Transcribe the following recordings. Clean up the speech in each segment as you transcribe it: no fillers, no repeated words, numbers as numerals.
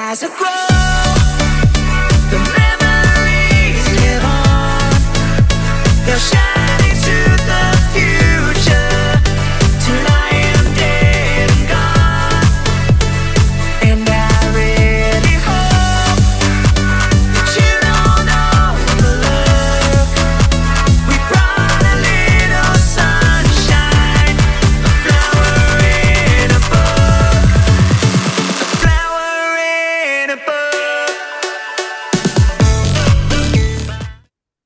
as I grow, the memories live on. They'll shine into the future till I am dead and gone. And I really hope that you don't overlook. We brought a little sunshine, a flower in a book, a flower in a book.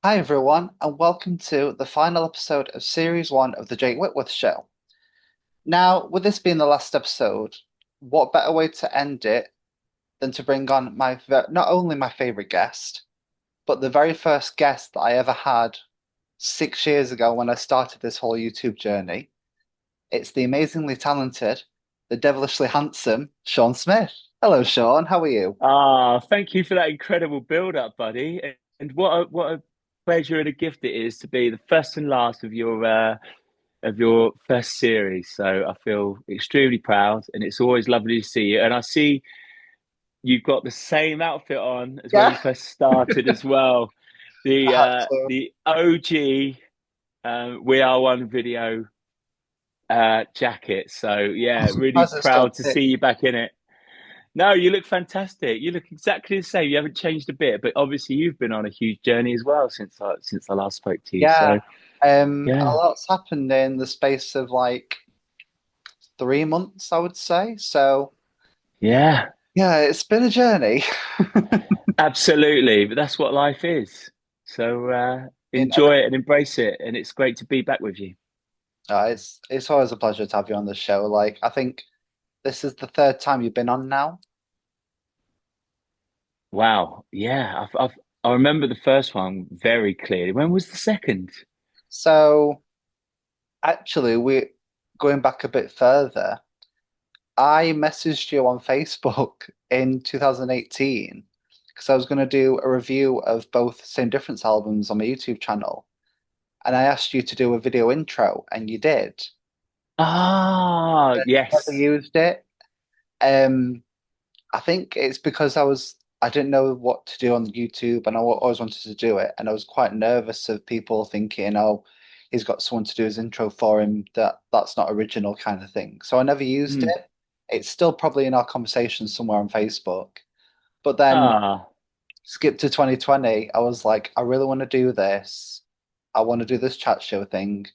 Hi everyone, and welcome to the final episode of Series 1 of the Jake Whitworth Show. Now, with this being the last episode, what better way to end it than to bring on not only my favourite guest, but the very first guest that I ever had 6 years ago when I started this whole YouTube journey. It's the amazingly talented, the devilishly handsome Sean Smith. Hello, Sean. How are you? Ah, thank you for that incredible build-up, buddy. And what a pleasure and a gift it is to be the first and last of your first series. So I feel extremely proud, and it's always lovely to see you. And I see you've got the same outfit on as when you Yeah, first started as well. I The had uh, to. the OG We Are One video jacket. So I'm yeah, really surprised it still proud to see fits. you back in it. No, you look fantastic. You look exactly the same. You haven't changed a bit, but obviously you've been on a huge journey as well since I last spoke to you. Yeah, So a yeah, lot's happened in the space of like 3 months, I would say. So, yeah, yeah, it's been a journey. absolutely. But that's what life is. So In enjoy it and embrace it. And it's great to be back with you. it's always a pleasure to have you on the show. Like, I think this is the third time you've been on now. Wow. Yeah, I remember the first one very clearly. When was the second? So, actually, we're going back a bit further. I messaged you on Facebook in 2018 because I was going to do a review of both Same Difference albums on my YouTube channel. And I asked you to do a video intro, and you did. Ah, But never yes. used it. Um, I think it's because I didn't know what to do on YouTube, and I always wanted to do it, and I was quite nervous of people thinking, "Oh, he's got someone to do his intro for him." That's not original kind of thing. So I never used Mm. it. It's still probably in our conversation somewhere on Facebook. But then Ah, skip to 2020, I was like, I really want to do this. I want to do this chat show thing.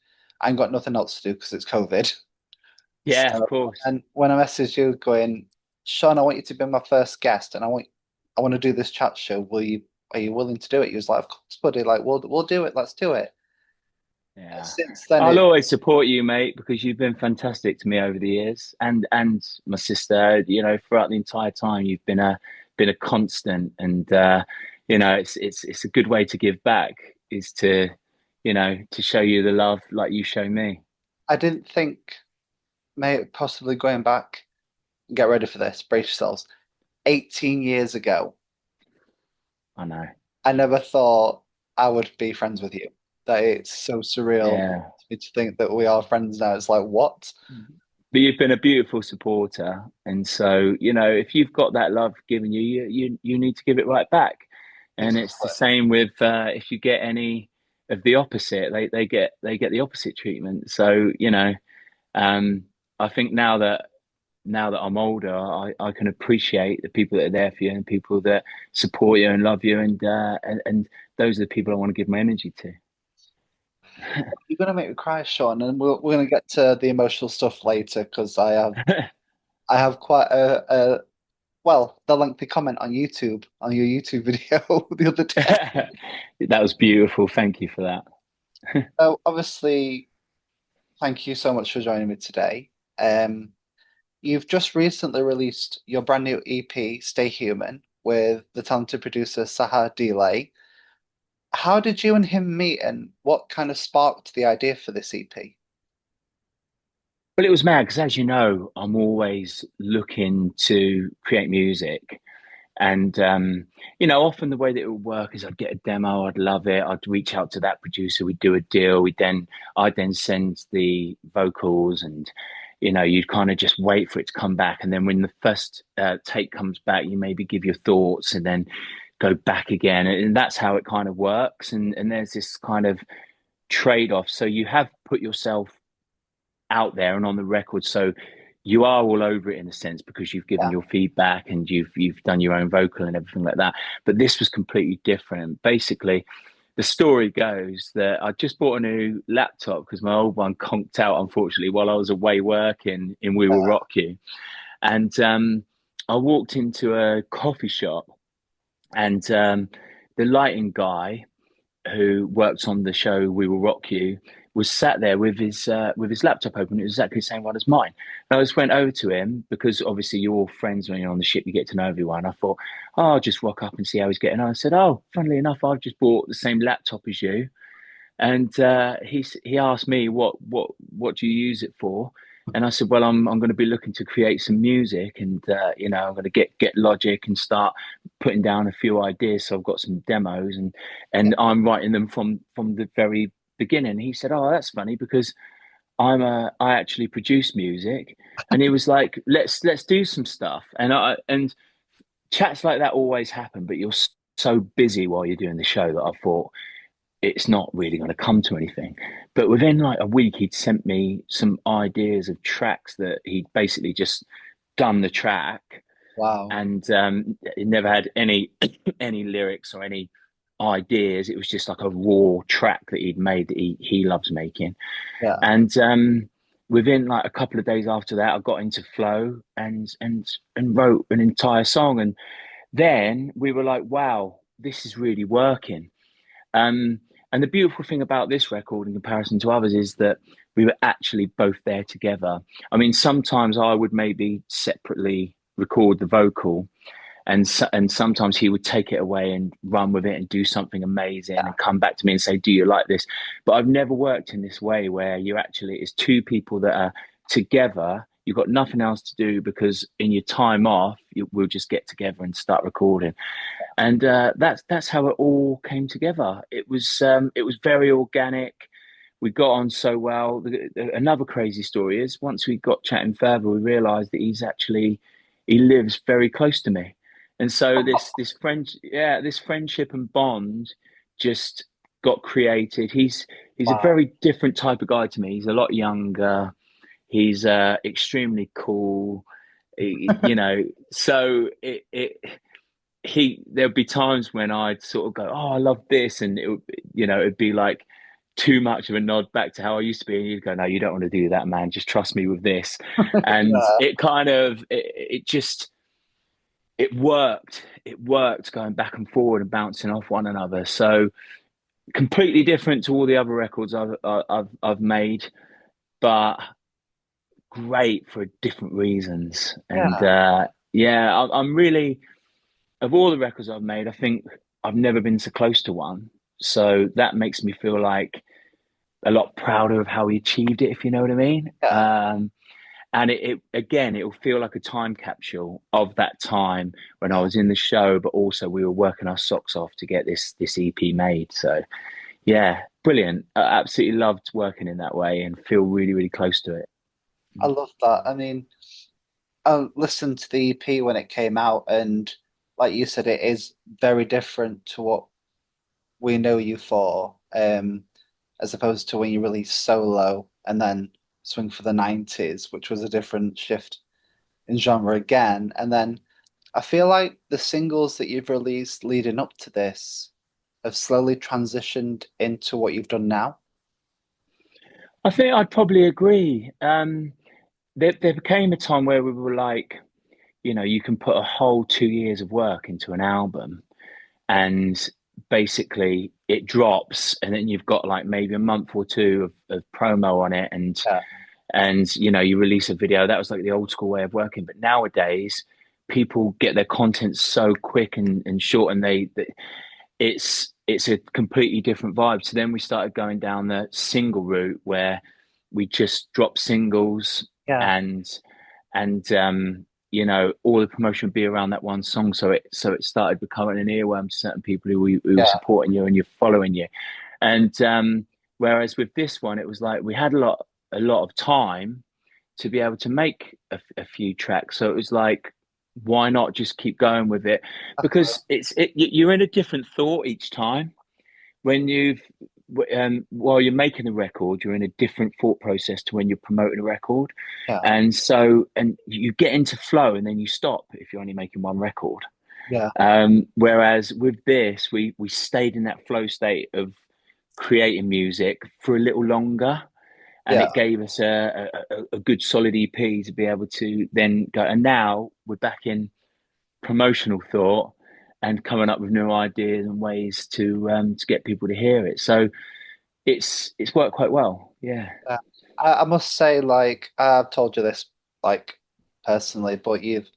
I ain't got nothing else to do because it's COVID. yeah, of So, course. and when I messaged you going, Sean, I want you to be my first guest, and I want to do this chat show. Are you willing to do it? He was like, of course, buddy. Like, we'll do it. Let's do it. And Yeah. since then, I'll always support you, mate, because you've been fantastic to me over the years, and my sister. You know, throughout the entire time, you've been a constant, and you know, it's a good way to give back is to, you know, to show you the love like you show me. I didn't think, mate, possibly going back. Get ready for this. Brace yourselves. 18 years ago, I know. I never thought I would be friends with you. That it's so surreal Yeah. to think that we are friends now. It's like, what? But you've been a beautiful supporter, and so you know if you've got that love given you, you need to give it right back. And it's the Exactly. same with if you get any of the opposite, they get the opposite treatment. So you know, um, I think now that I'm older, I can appreciate the people that are there for you and people that support you and love you, and those are the people I want to give my energy to. You're gonna make me cry, Sean, and we're gonna get to the emotional stuff later because I have quite a well, the lengthy comment on YouTube on your YouTube video the other day. That was beautiful. Thank you for that. So obviously, thank you so much for joining me today. Um, you've just recently released your brand new EP, Stay Human, with the talented producer Saha Delay. How did you and him meet, and what kind of sparked the idea for this EP? Well, it was mad because, as you know, I'm always looking to create music. And, you know, often the way that it would work is I'd get a demo, I'd love it, I'd reach out to that producer, we'd do a deal, I'd then send the vocals and, you'd kind of just wait for it to come back, and then when the first take comes back, you maybe give your thoughts and then go back again, and that's how it kind of works. And there's this kind of trade-off. So you have put yourself out there and on the record, so you are all over it in a sense, because you've given Yeah. your feedback and you've done your own vocal and everything like that. But this was completely different. Basically, the story goes that I just bought a new laptop because my old one conked out, unfortunately, while I was away working in We Will Rock You. And I walked into a coffee shop, and the lighting guy who works on the show We Will Rock You was sat there with his laptop open. It was exactly the same one as mine. And I just went over to him, because obviously you're all friends when you're on the ship, you get to know everyone. I thought, oh, I'll just rock up and see how he's getting on. I said, oh, funnily enough, I've just bought the same laptop as you. And he asked me, what do you use it for? And I said, well, I'm going to be looking to create some music, and I'm going to get Logic and start putting down a few ideas. So I've got some demos, and I'm writing them from the very beginning. He said, oh, that's funny, because I actually produce music. And he was like, let's do some stuff. And chats like that always happen, but you're so busy while you're doing the show that I thought it's not really going to come to anything. But within like a week, he'd sent me some ideas of tracks that he'd basically just done the track, Wow. and it never had any any lyrics or any ideas. It was just like a raw track that he'd made that he loves making. Yeah. And within like a couple of days after that, I got into flow and wrote an entire song. And then we were like, wow, this is really working. And the beautiful thing about this record in comparison to others is that we were actually both there together. I mean, sometimes I would maybe separately record the vocal, and sometimes he would take it away and run with it and do something amazing and come back to me and say, do you like this? But I've never worked in this way, where it's two people that are together. You've got nothing else to do, because in your time off, we'll just get together and start recording. And that's how it all came together. It was very organic. We got on so well. Another crazy story is, once we got chatting further, we realised that he lives very close to me, and so this friendship and bond just got created. He's a very different type of guy to me. He's a lot younger. He's extremely cool. So there'd be times when I'd sort of go, oh, I love this, and it'd be like too much of a nod back to how I used to be, and you'd go, no, you don't want to do that, man, just trust me with this. And it kind of it worked going back and forward and bouncing off one another. So completely different to all the other records I've made, but great for different reasons. And I'm really, of all the records I've made, I think I've never been so close to one. So that makes me feel like a lot prouder of how we achieved it, if you know what I mean. And it'll feel like a time capsule of that time when I was in the show, but also we were working our socks off to get this EP made. So yeah, brilliant. I absolutely loved working in that way and feel really, really close to it. I love that. I mean, I listened to the EP when it came out, and like you said, it is very different to what we know you for, as opposed to when you released solo and then Swing for the 90s, which was a different shift in genre again. And then I feel like the singles that you've released leading up to this have slowly transitioned into what you've done now. I think I'd probably agree. There became a time where we were like, you can put a whole 2 years of work into an album, and basically it drops, and then you've got like maybe a month or two of promo on it, and you release a video. That was like the old school way of working. But nowadays, people get their content so quick and short, and it's a completely different vibe. So then we started going down the single route, where we just drop singles, and all the promotion would be around that one song. So it started becoming an earworm to certain people who were supporting you and you're following you. And whereas with this one, it was like we had a lot of time, to be able to make a few tracks. So it was like, why not just keep going with it? Because you're in a different thought each time when while you're making a record, you're in a different thought process to when you're promoting a record. Yeah, And so, and you get into flow and then you stop if you're only making one record. yeah, Whereas with this, we stayed in that flow state of creating music for a little longer, and yeah. it gave us a good solid EP to be able to then go. And now we're back in promotional thought and coming up with new ideas and ways to get people to hear it. So it's worked quite well. Yeah. Yeah. I must say, like I've told you this, like personally, but you've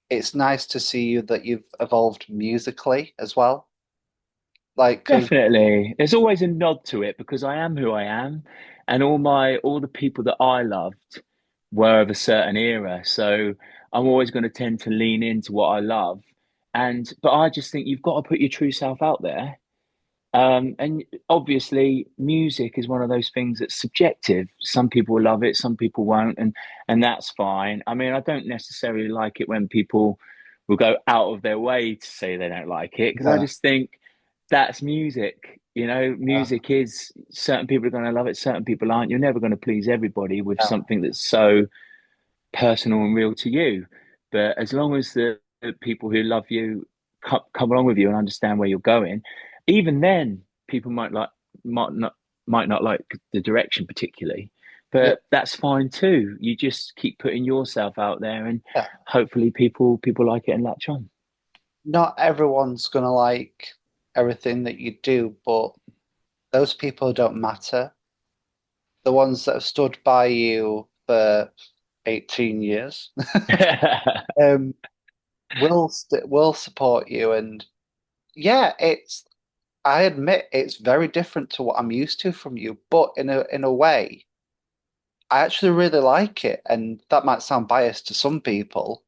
it's nice to see you that you've evolved musically as well. Like, 'cause Definitely. There's always a nod to it because I am who I am, and all the people that I loved were of a certain era. So I'm always going to tend to lean into what I love. But I just think you've got to put your true self out there. And obviously, music is one of those things that's subjective. Some people love it, some people won't, and that's fine. I mean, I don't necessarily like it when people will go out of their way to say they don't like it because I yeah, just think that's music. You know, yeah, music is certain people are going to love it, certain people aren't. You're never going to please everybody with yeah, something that's so personal and real to you. But as long as the people who love you come along with you and understand where you're going, even then people might not might not like the direction particularly. yeah, But that's fine too. You just keep putting yourself out there, and yeah. hopefully people like it and latch on. Not everyone's gonna like everything that you do, but those people don't matter. The ones that have stood by you for 18 years um, will support you. And yeah, I admit it's very different to what I'm used to from you, but in a way, I actually really like it. And that might sound biased to some people,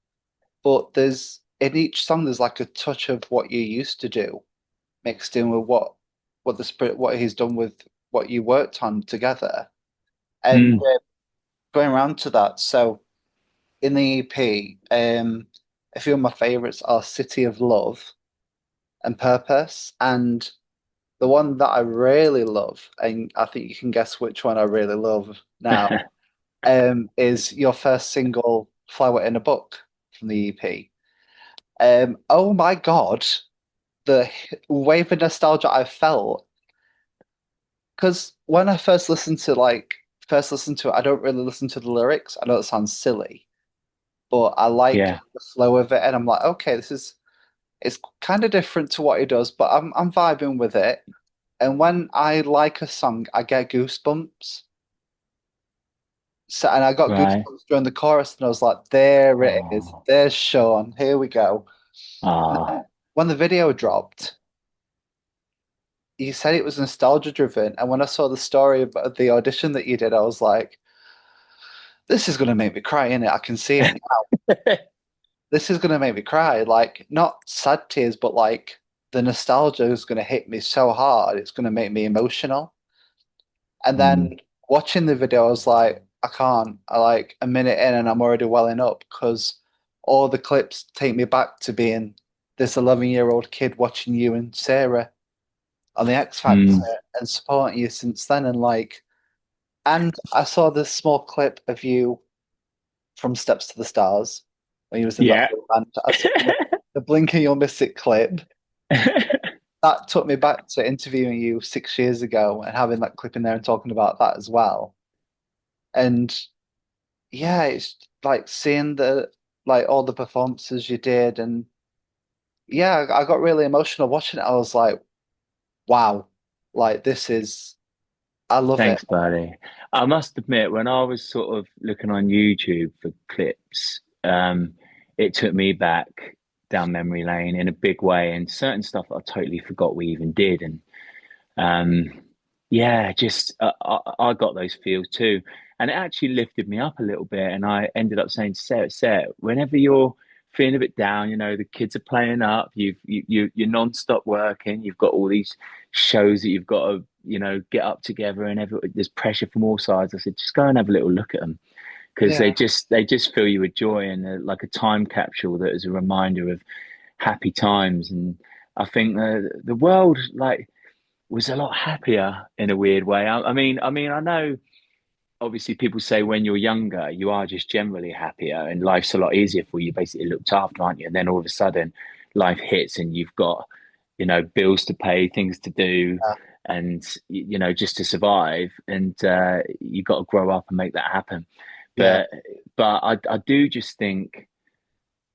but there's in each song there's like a touch of what you used to do mixed in with what the spirit what he's done with what you worked on together. And Mm, going around to that, so in the EP, a few of my favorites are City of Love and Purpose. And the one that I really love, and I think you can guess which one I really love now, is your first single, Flower in a Book from the EP. Oh my God, the wave of nostalgia I felt. Because when I first listened to it, I don't really listen to the lyrics. I know it sounds silly, but I like yeah, the flow of it, and I'm like, okay, it's kind of different to what he does, but I'm vibing with it. And when I like a song, I get goosebumps. So, and I got right. goosebumps during the chorus, and I was like, there it is. Oh, There's Sean. Here we go. ah, When the video dropped, you said it was nostalgia driven, and when I saw the story about the audition that you did, I was like, this is gonna make me cry, innit? I can see it now. This is gonna make me cry. Like, not sad tears, but like the nostalgia is gonna hit me so hard, it's gonna make me emotional. And mm, then watching the video, I was like, I can't. I like a minute in and I'm already welling up because all the clips take me back to being this 11-year-old kid watching you and Sarah on the X Factor mm, and supporting you since then. And I saw this small clip of you from Steps to the Stars when you was in that yeah. little band. I saw the Blink and You'll Miss It clip. That took me back to interviewing you 6 years ago and having that clip in there and talking about that as well. And yeah, it's like seeing the like all the performances you did, and yeah, I got really emotional watching it. I was like, wow, like this is I love it. Thanks, buddy. I must admit, when I was sort of looking on YouTube for clips, it took me back down memory lane in a big way, and certain stuff I totally forgot we even did. And um, yeah, just I got those feels too, and it actually lifted me up a little bit. And I ended up saying to Sarah, whenever you're feeling a bit down, you know, the kids are playing up, you're non-stop working, you've got all these shows that you've got to, you know, get up together, and there's pressure from all sides. I said, just go and have a little look at them, because Yeah. they just fill you with joy, and like a time capsule that is a reminder of happy times. And I think the world like was a lot happier in a weird way. I mean, I know obviously people say when you're younger, you are just generally happier and life's a lot easier for you, basically looked after, aren't you? And then all of a sudden life hits and you've got, bills to pay, things to do, and, just to survive. And you've got to grow up and make that happen. Yeah. But, I do just think,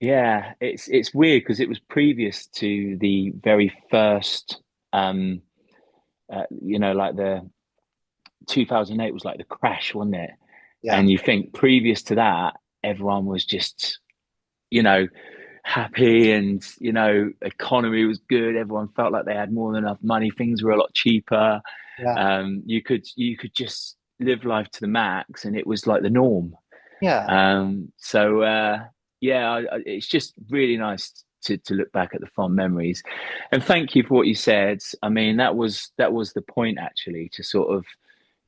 yeah, it's weird because it was previous to the very first, like the 2008 was like the crash, wasn't it? Yeah. And you think previous to that, everyone was just, you know, happy, and economy was good. Everyone felt like they had more than enough money. Things were a lot cheaper. Yeah. You could just live life to the max, and it was like the norm. Yeah. Yeah, it's just really nice to look back at the fond memories, and thank you for what you said. I mean, that was the point actually, to sort of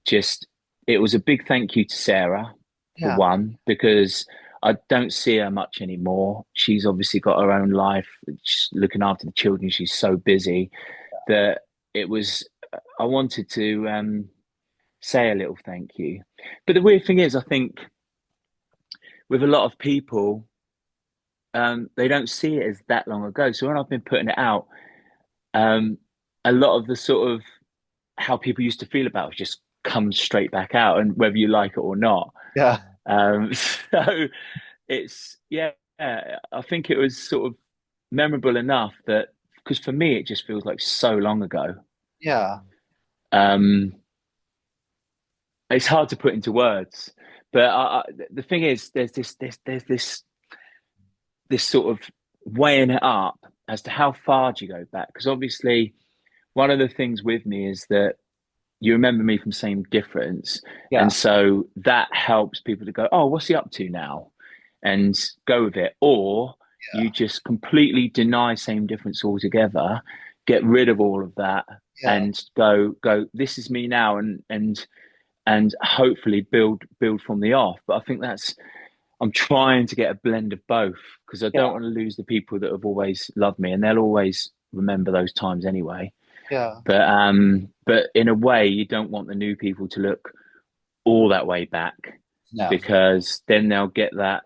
just it was a big thank you to Sarah for Yeah. one, because I don't see her much anymore. She's obviously got her own life, she's looking after the children. She's so busy that it was I wanted to say a little thank you. But the weird thing is, I think with a lot of people, they don't see it as that long ago. So when I've been putting it out, um, a lot of the sort of how people used to feel about it just comes straight back out, and whether you like it or not. Yeah. So yeah, I think it was sort of memorable enough that, because for me it just feels like so long ago. Yeah. Um, it's hard to put into words, but the thing is, there's this sort of weighing it up as to how far do you go back, because obviously one of the things with me is that you remember me from Same Difference. Yeah. And so that helps people to go, oh, what's he up to now? And go with it. Or you just completely deny Same Difference altogether, get rid of all of that, Yeah. and go, this is me now, and hopefully build from the off. But I think I'm trying to get a blend of both, because I Yeah. don't want to lose the people that have always loved me, and they'll always remember those times anyway. Yeah. But in a way, you don't want the new people to look all that way back, No. because then they'll get that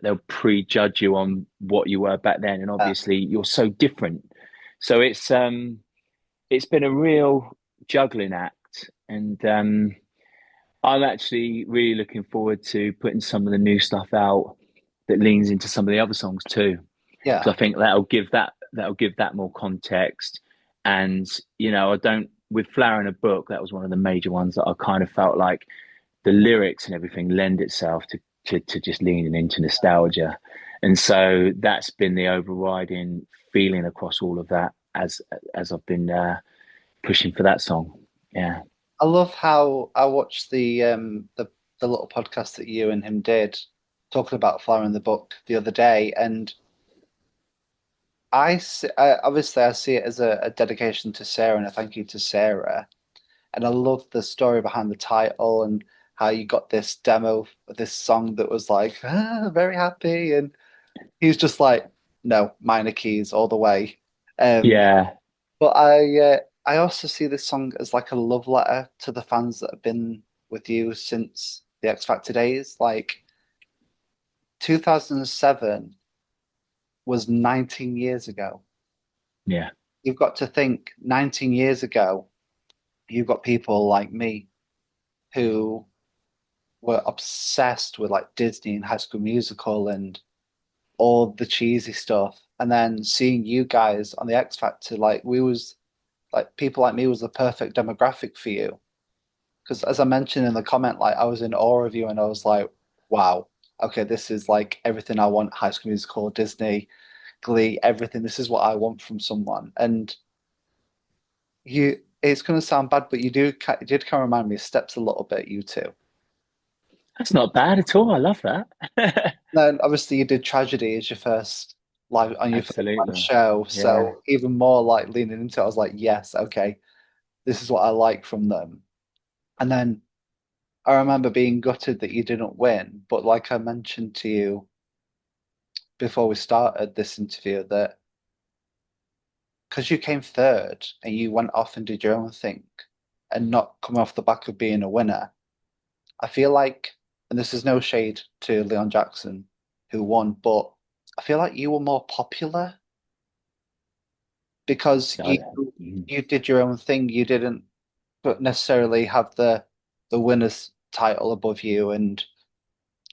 they'll prejudge you on what you were back then, and obviously you're so different. So it's been a real juggling act, and I'm actually really looking forward to putting some of the new stuff out that leans into some of the other songs too, Yeah. because I think that'll give that more context. And I don't with Flower in a Book, that was one of the major ones that I kind of felt like the lyrics and everything lend itself to just leaning into nostalgia. And so that's been the overriding feeling across all of that as I've been pushing for that song. Yeah. I love how I watched the little podcast that you and him did talking about Flower in the Book the other day, and obviously I see it as a dedication to Sarah and a thank you to Sarah, and I love the story behind the title and how you got this demo of this song that was like very happy, and he was just like, no, minor keys all the way. Um, Yeah. but I also see this song as like a love letter to the fans that have been with you since the X Factor days. Like 2007 was 19 years ago. Yeah. You've got to think 19 years ago, you've got people like me who were obsessed with like Disney and High School Musical and all the cheesy stuff. And then seeing you guys on the X Factor, like we was like people like me was the perfect demographic for you. Because as I mentioned in the comment, like I was in awe of you and I was like, wow, okay, this is like everything I want, High School Musical, Disney, Glee, everything. This is what I want from someone. And it's going to sound bad, but you did kind of remind me of Steps a little bit, you two. That's not bad at all. I love that. Then obviously you did Tragedy as your first your first live Absolutely. show. Yeah. So even more like leaning into it, I was like, yes, okay, this is what I like from them. And then I remember being gutted that you didn't win, but like I mentioned to you before we started this interview, that because you came third and you went off and did your own thing and not come off the back of being a winner, I feel like, and this is no shade to Leon Jackson who won, but I feel like you were more popular because So, you did your own thing. You didn't but necessarily have the winner's title above you, and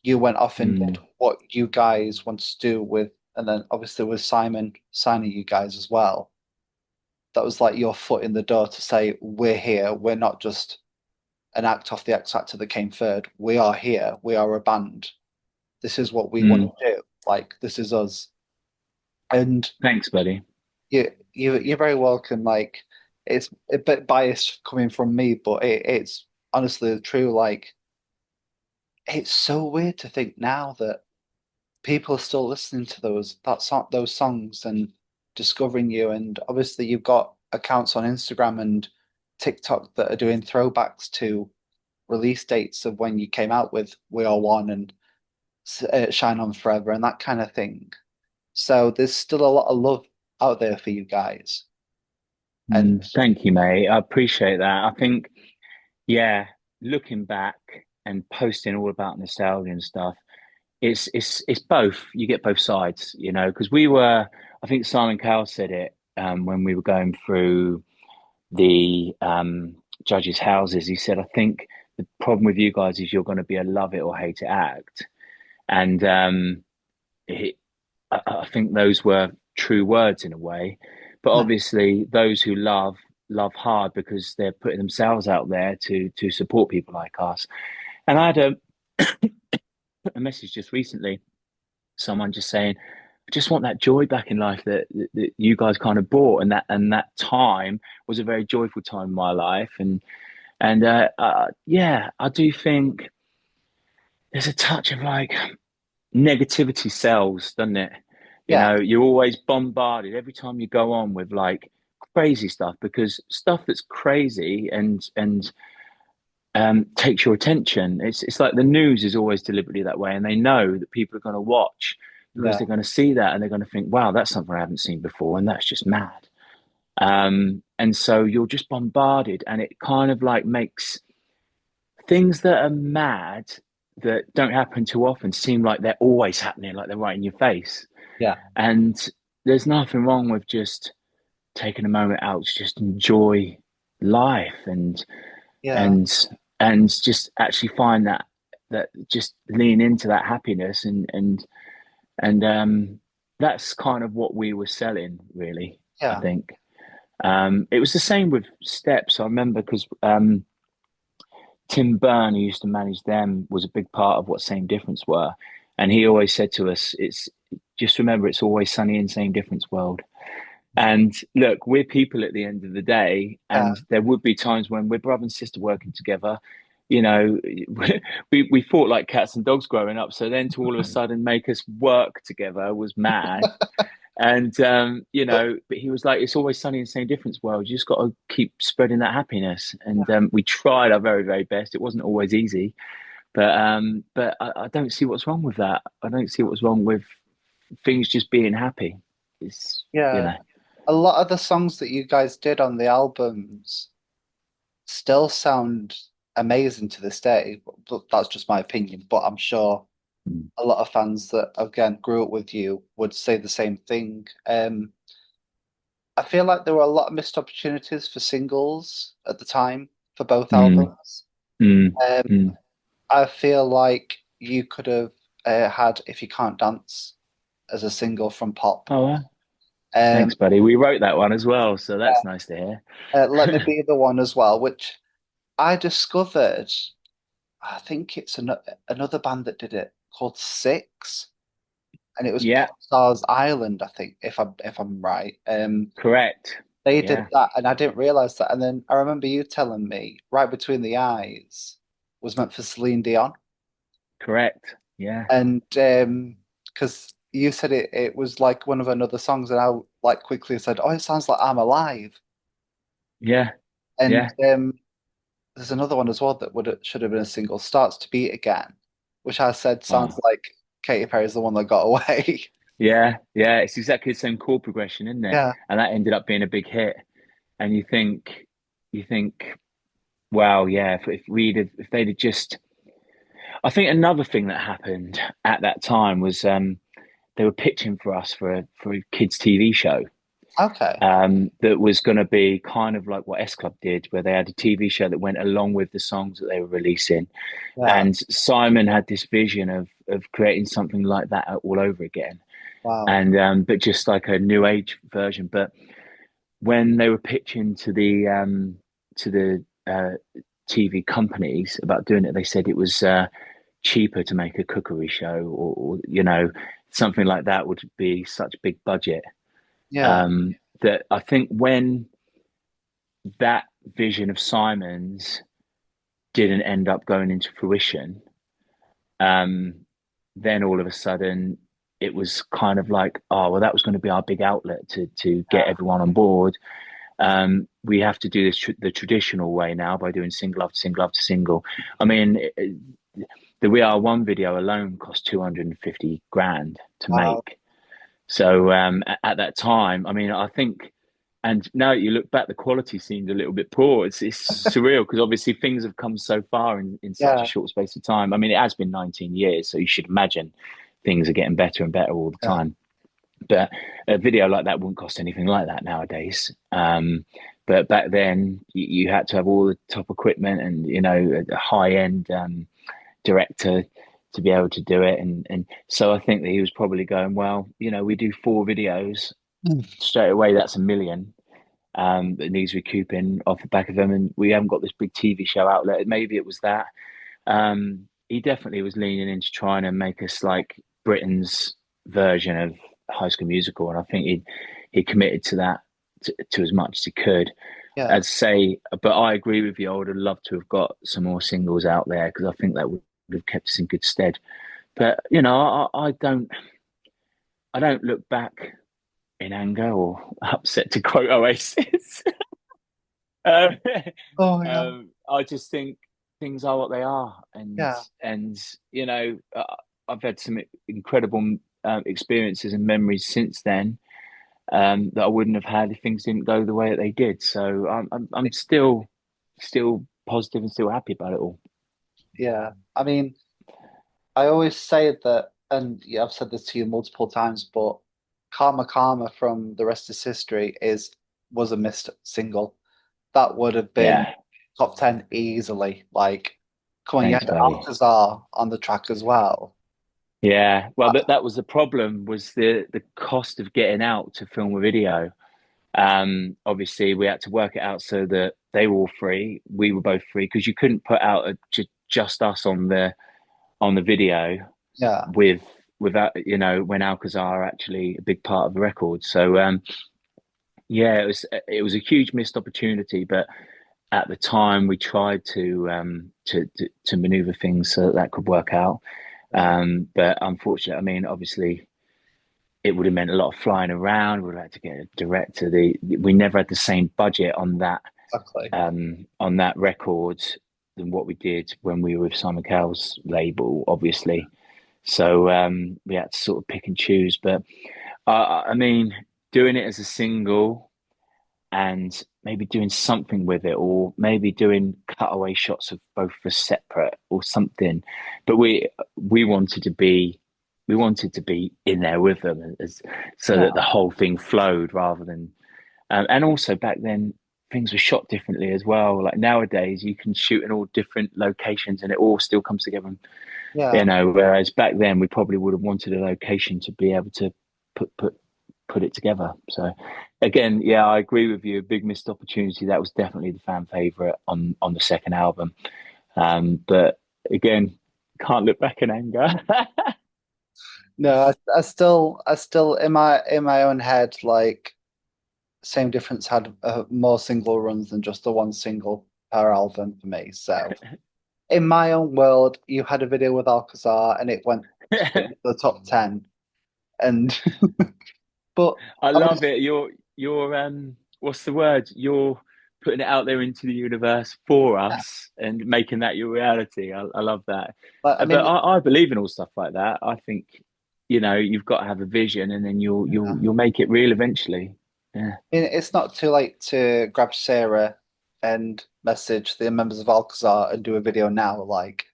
you went off and did mm, what you guys want to do with, and then obviously with Simon signing you guys as well. That was like your foot in the door to say, we're here. We're not just an act off the X Factor that came third. We are here. We are a band. This is what we want mm. to do. Like, this is us. And Thanks, buddy. you're very welcome. Like, it's a bit biased coming from me, but it's honestly true. Like, it's so weird to think now that people are still listening to those songs and discovering you. And obviously, you've got accounts on Instagram and TikTok that are doing throwbacks to release dates of when you came out with "We Are One" and "Shine On Forever" and that kind of thing. So there's still a lot of love out there for you guys. And Thank you, mate. I appreciate that. I think, yeah, looking back and posting all about nostalgia and stuff, it's both. You get both sides, because we were. I think Simon Cowell said it when we were going through the judges' houses. He said, "I think the problem with you guys is you're going to be a love it or hate it act," and it, I think those were true words in a way. But no, obviously, those who love hard because they're putting themselves out there to support people like us. And I had a message just recently, someone just saying, I just want that joy back in life that you guys kind of brought, and that time was a very joyful time in my life, and yeah, I do think there's a touch of like negativity sells, doesn't it? yeah, You're always bombarded every time you go on with like crazy stuff, because stuff that's crazy and takes your attention. It's like the news is always deliberately that way, and they know that people are going to watch because yeah, they're going to see that and they're going to think, "Wow, that's something I haven't seen before," and that's just mad. And so you're just bombarded, and it kind of like makes things that are mad that don't happen too often seem like they're always happening, like they're right in your face. yeah, And there's nothing wrong with just taking a moment out to just enjoy life yeah, and and just actually find that just lean into that happiness and that's kind of what we were selling, really. I yeah, think it was the same with Steps. I remember because Tim Byrne, who used to manage them, was a big part of what Same Difference were, and he always said to us, "It's just remember, it's always sunny in Same Difference world." And look, we're people at the end of the day, yeah, and there would be times when we're brother and sister working together. You know, we fought like cats and dogs growing up. So then to all of a sudden make us work together was mad. And but he was like, "It's always sunny in the Same Difference world. You just got to keep spreading that happiness." And we tried our very, very best. It wasn't always easy, but I don't see what's wrong with that. I don't see what's wrong with things just being happy. It's you yeah. know. A lot of the songs that you guys did on the albums still sound amazing to this day. But that's just my opinion. But I'm sure a lot of fans that again grew up with you would say the same thing. I feel like there were a lot of missed opportunities for singles at the time for both Mm, albums. mm, Um, mm. I feel like you could have had "If You Can't Dance" as a single from Pop. Oh, well, Um, thanks, buddy. We wrote that one as well, so that's nice to hear. "Let Me Be the One" as well, which I discovered. I think it's another band that did it called Six, and it was Yeah, Popstars Island. I think if I'm right. correct. They did Yeah, that, and I didn't realize that. And then I remember you telling me "Right Between the Eyes" was meant for Celine Dion, correct. Yeah, and because you said it was like one of another songs, and I like quickly said, "Oh, it sounds like I'm Alive," yeah, and yeah. there's another one as well that should have been a single, Starts to Beat Again, which I said sounds Oh, like Katy Perry's the one that got away. yeah, yeah. It's exactly the same chord progression, isn't it? Yeah. And that ended up being a big hit. And you think, wow, yeah. If they'd have just, I think another thing that happened at that time was they were pitching for us for a kids' TV show Okay. that was going to be kind of like what S Club did, where they had a TV show that went along with the songs that they were releasing. Yeah. And Simon had this vision of creating something like that all over again, Wow. and but just like a new age version. But when they were pitching to the TV companies about doing it, they said it was cheaper to make a cookery show, or something like that would be such big budget. Yeah. That I think when that vision of Simon's didn't end up going into fruition, um, then all of a sudden it was kind of like, oh well, that was going to be our big outlet to get everyone on board. We have to do this the traditional way now by doing single after single after single. I mean, the We Are One video alone cost 250 grand to Wow. make. So at that time, I mean, I think, and now you look back, the quality seemed a little bit poor. It's surreal because obviously things have come so far in such a Yeah. short space of time. I mean, it has been 19 years, so you should imagine things are getting better and better all the Yeah. time. But a video like that wouldn't cost anything like that nowadays. But back then, you had to have all the top equipment and a high end director to be able to do it. And so I think that he was probably going, well, we do 4 videos Mm. straight away. That's 1 million that needs recouping off the back of them, and we haven't got this big TV show outlet. Maybe it was that. He definitely was leaning into trying to make us like Britain's version of High School Musical, and I think he committed to that to as much as he could. Yeah. I'd say, but I agree with you. I would have loved to have got some more singles out there because I think that would have kept us in good stead. But I don't look back in anger or upset, to quote Oasis. um, Oh yeah. I just think things are what they are, and Yeah. and I've had some incredible experiences and memories since then that I wouldn't have had if things didn't go the way that they did. So I'm still positive and still happy about it all. Yeah. I mean, I always say that, and yeah, I've said this to you multiple times, but Karma Karma from The Rest is History was a missed single. That would have been Yeah, top 10 easily. Like, come on, you thanks, had buddy. Alcazar on the track as well. Yeah, well, Uh, that was the problem, was the cost of getting out to film a video. Obviously, we had to work it out so that they were all free, we were both free, because you couldn't put out just us on the video yeah, without when Alcazar are actually a big part of the record. So yeah, it was a huge missed opportunity, but at the time we tried to maneuver things so that could work out. yeah, But unfortunately, I mean, obviously, it would have meant a lot of flying around. We'd have had to get a director. We never had the same budget exactly. on that record than what we did when we were with Simon Cowell's label, obviously. So we had to sort of pick and choose. But I mean, doing it as a single and maybe doing something with it, or maybe doing cutaway shots of both for separate or something. But we wanted to be we wanted to be in there with them, so Yeah, that the whole thing flowed rather than. And also back then, things were shot differently as well. Like nowadays, you can shoot in all different locations and it all still comes together. yeah, Whereas back then, we probably would have wanted a location to be able to put put put it together. So again, yeah, I agree with you. A big missed opportunity. That was definitely the fan favorite on the second album. But again, can't look back in anger. no, I still in my own head, like, Same Difference had more single runs than just the one single per album for me. So in my own world, you had a video with Alcazar and it went straight into the top 10. And but I I was, love it. Your what's the word? Your putting it out there into the universe for us and making that your reality. I love that. But I But mean, I believe in all stuff like that. I think, you've got to have a vision, and then you'll make it real eventually. Yeah. it's not too late to grab Sarah and message the members of Alcazar and do a video now. Like,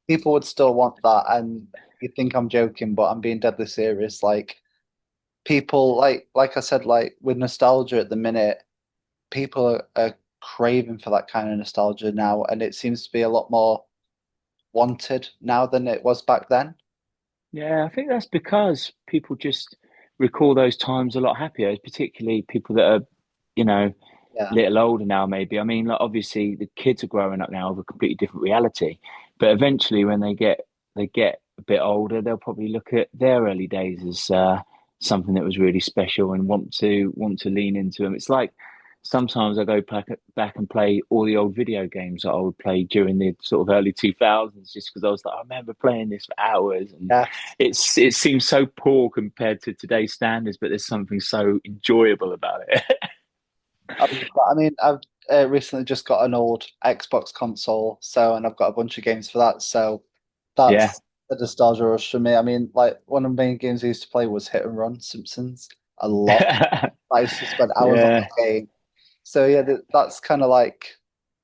people would still want that, and you think I'm joking, but I'm being deadly serious. Like, people, like I said, like with nostalgia at the minute, people are craving for that kind of nostalgia now, and it seems to be a lot more wanted now than it was back then. Yeah, I think that's because people just recall those times a lot happier, particularly people that are, you know, Yeah, little older now, maybe. I mean, like obviously the kids are growing up now with a completely different reality, but eventually when they get a bit older, they'll probably look at their early days as something that was really special and want to lean into them. It's like sometimes I go back and play all the old video games that I would play during the sort of early 2000s, just because I was like, I remember playing this for hours, and yeah. it seems so poor compared to today's standards, but there's something so enjoyable about it. I mean, I've recently just got an old Xbox console, so and I've got a bunch of games for that. So Yeah. that's a nostalgia rush for me. I mean, like one of the main games I used to play was Hit and Run Simpsons a lot. I used to spend hours on Yeah. that game. So yeah, that's kind of like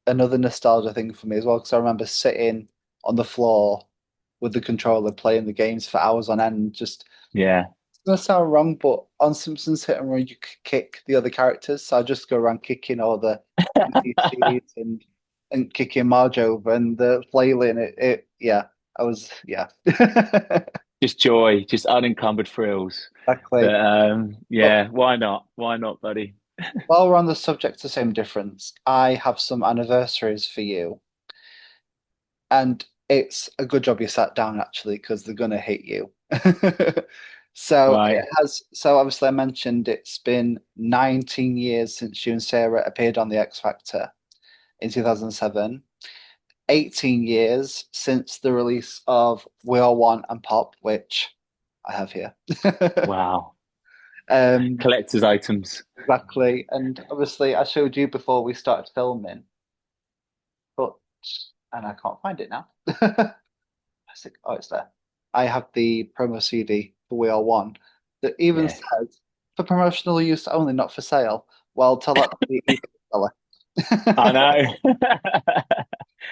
another nostalgia thing for me as well, because I remember sitting on the floor with the controller playing the games for hours on end. Just Yeah. it's gonna sound wrong, but on Simpsons Hit and Run, you could kick the other characters. So I just go around kicking all the NPCs and kicking Marge over and the flailing. It yeah, I was yeah. Just joy, just unencumbered thrills. But Exactly. But yeah, why not? Why not, buddy? while we're on the subject of same difference, I have some anniversaries for you. And it's a good job you sat down actually, because they're gonna hit you. So it Right. has, so obviously I mentioned it's been 19 years since you and Sarah appeared on The X Factor in 2007. 18 years since the release of We Are One and Pop, which I have here. Wow. Um, Collector's items. exactly. And obviously I showed you before we started filming, but and I can't find it now. Oh, it's there. I have the promo CD for We Are One that even Yeah. says for promotional use only, not for sale. Well, tell that to the eBay I seller. know.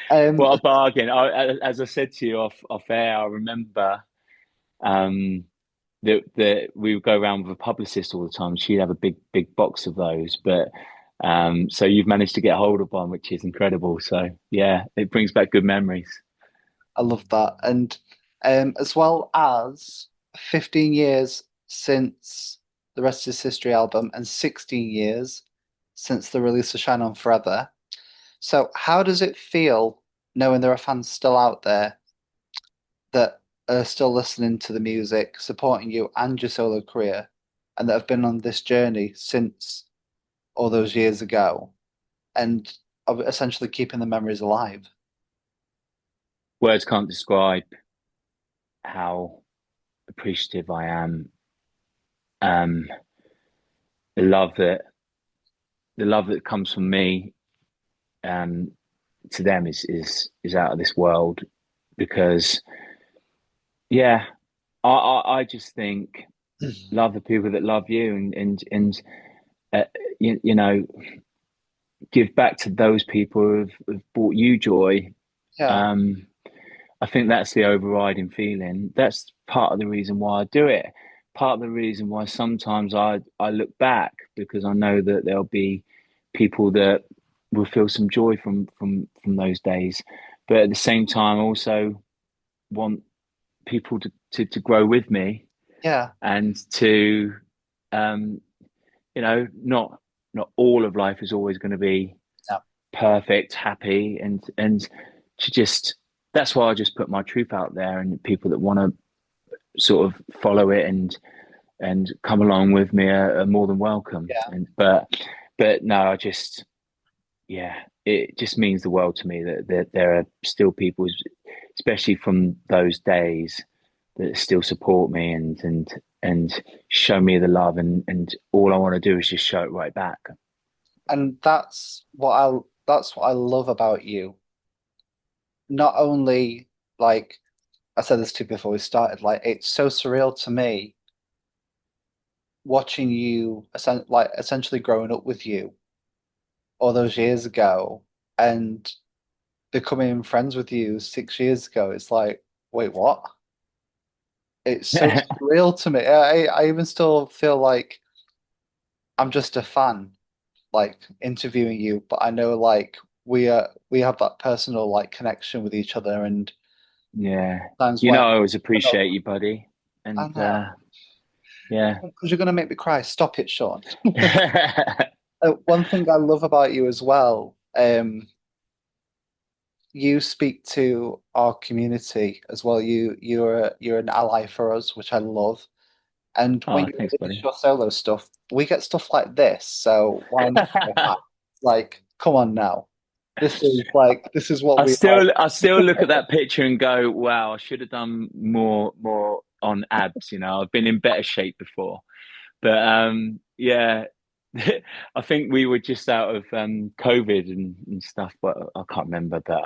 Um, What a bargain. As I said to you off air, I remember um, that we would go around with a publicist all the time. She'd have a big box of those. But so you've managed to get hold of one, which is incredible. So yeah, it brings back good memories. I love that. And as well as 15 years since the Rest is History album and 16 years since the release of Shine On Forever. So, how does it feel knowing there are fans still out there that are still listening to the music, supporting you and your solo career, and that have been on this journey since all those years ago, and of essentially keeping the memories alive? Words can't describe how appreciative I am. Um, the love that the love that comes from me um, to them is out of this world because yeah, I just think love the people that love you and uh, you know give back to those people who've brought you joy. Yeah, Um, I think that's the overriding feeling. That's part of the reason why I do it. Part of the reason why sometimes I look back because I know that there'll be people that will feel some joy from those days. But at the same time, I also want people to grow with me yeah, and to um, not all of life is always going to be yeah, perfect, happy, and to just that's why I just put my truth out there, and people that want to sort of follow it and come along with me are more than welcome. yeah. And but no, I just yeah, it just means the world to me that there are still people, especially from those days, that still support me and show me the love, and all I want to do is just show it right back. and that's what I love about you. Not only like I said this to you before we started, like it's so surreal to me watching you like essentially growing up with you all those years ago and becoming friends with you 6 years ago. It's like, wait, what? It's so surreal to me. I even still feel like I'm just a fan, like interviewing you, but I know like we have that personal like connection with each other, and Yeah. times You when know, I always I know, appreciate you, buddy. I And know, yeah. because you're gonna make me cry. Stop it, Sean. One thing I love about you as well, you speak to our community as well. You're an ally for us, which I love. And when Oh, you thanks, release buddy. your solo stuff, we get stuff like this. So why not go back? Like, come on now. This is what we like. I still look at that picture and go, wow, I should have done more on abs, you know. I've been in better shape before. But yeah, I think we were just out of COVID and stuff, but I can't remember. But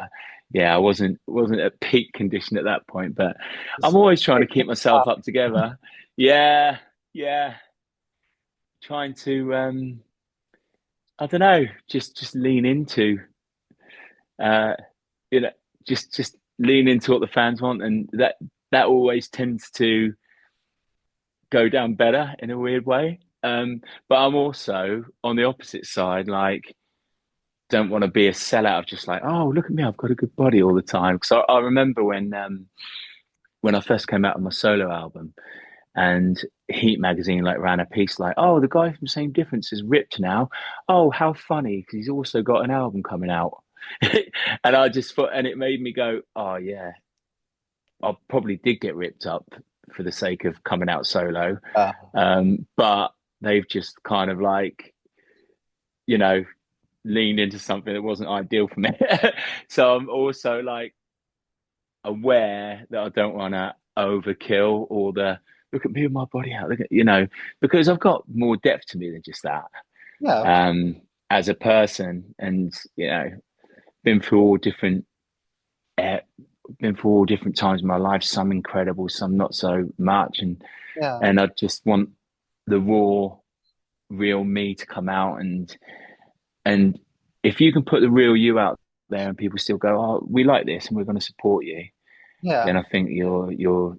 yeah, I wasn't at peak condition at that point. But I'm always trying to keep myself up together. Yeah, yeah, trying to I don't know, just lean into uh, you know, just lean into what the fans want, and that always tends to go down better in a weird way. But I'm also on the opposite side, like don't want to be a sellout of just like, oh, look at me, I've got a good body all the time. Because I remember when I first came out with my solo album, and Heat magazine like ran a piece like, oh, the guy from Same Difference is ripped now. Oh, how funny because he's also got an album coming out. And I just thought, and it made me go, oh yeah, I probably did get ripped up for the sake of coming out solo. Uh, But they've just kind of like, you know, leaned into something that wasn't ideal for me. So I'm also like aware that I don't want to overkill or the look at me with my body out, look at, you know, because I've got more depth to me than just that yeah, um, as a person, and you know, been through all different uh, been through all different times in my life, some incredible, some not so much, yeah, and I just want the raw, real me to come out, and if you can put the real you out there, and people still go, "Oh, we like this, and we're going to support you," yeah. then I think you're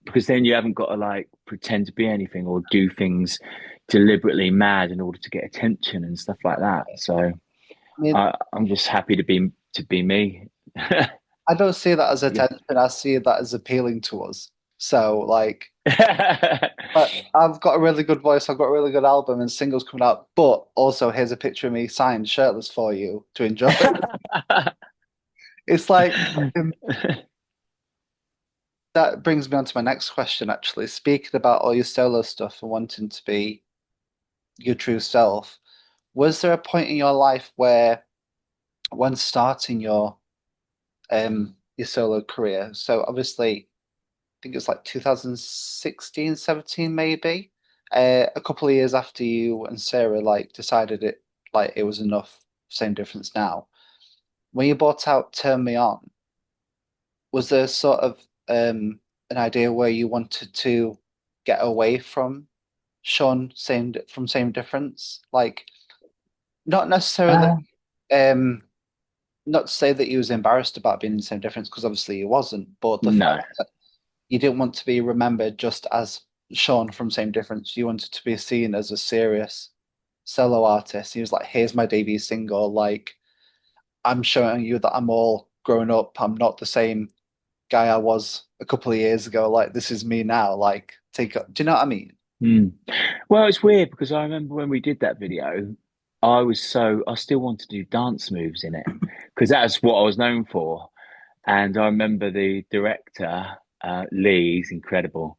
because then you haven't got to like pretend to be anything or do things deliberately mad in order to get attention and stuff like that. So I mean, I'm just happy to be me. I don't see that as Yeah. attention. I see that as appealing to us. So, like, but I've got a really good voice. I've got a really good album and singles coming out. But also, here's a picture of me signed shirtless for you to enjoy. It's like that brings me on to my next question, actually. Speaking about all your solo stuff and wanting to be your true self, was there a point in your life where, when starting your solo career, so obviously, I think it's like 2016, 17, maybe, a couple of years after you and Sarah like decided it was enough, same difference now. When you brought out Turn Me On, was there sort of an idea where you wanted to get away from Sean same difference? Like not necessarily uh, um not to say that he was embarrassed about being in the same difference because obviously he wasn't, but the fact no. that you didn't want to be remembered just as Sean from Same Difference. You wanted to be seen as a serious solo artist. He was like, here's my debut single. Like, I'm showing you that I'm all grown up. I'm not the same guy I was a couple of years ago. Like, this is me now. Like, do you know what I mean? Mm. Well, it's weird because I remember when we did that video, I still wanted to do dance moves in it because that's what I was known for. And I remember the director, Lee, he's incredible,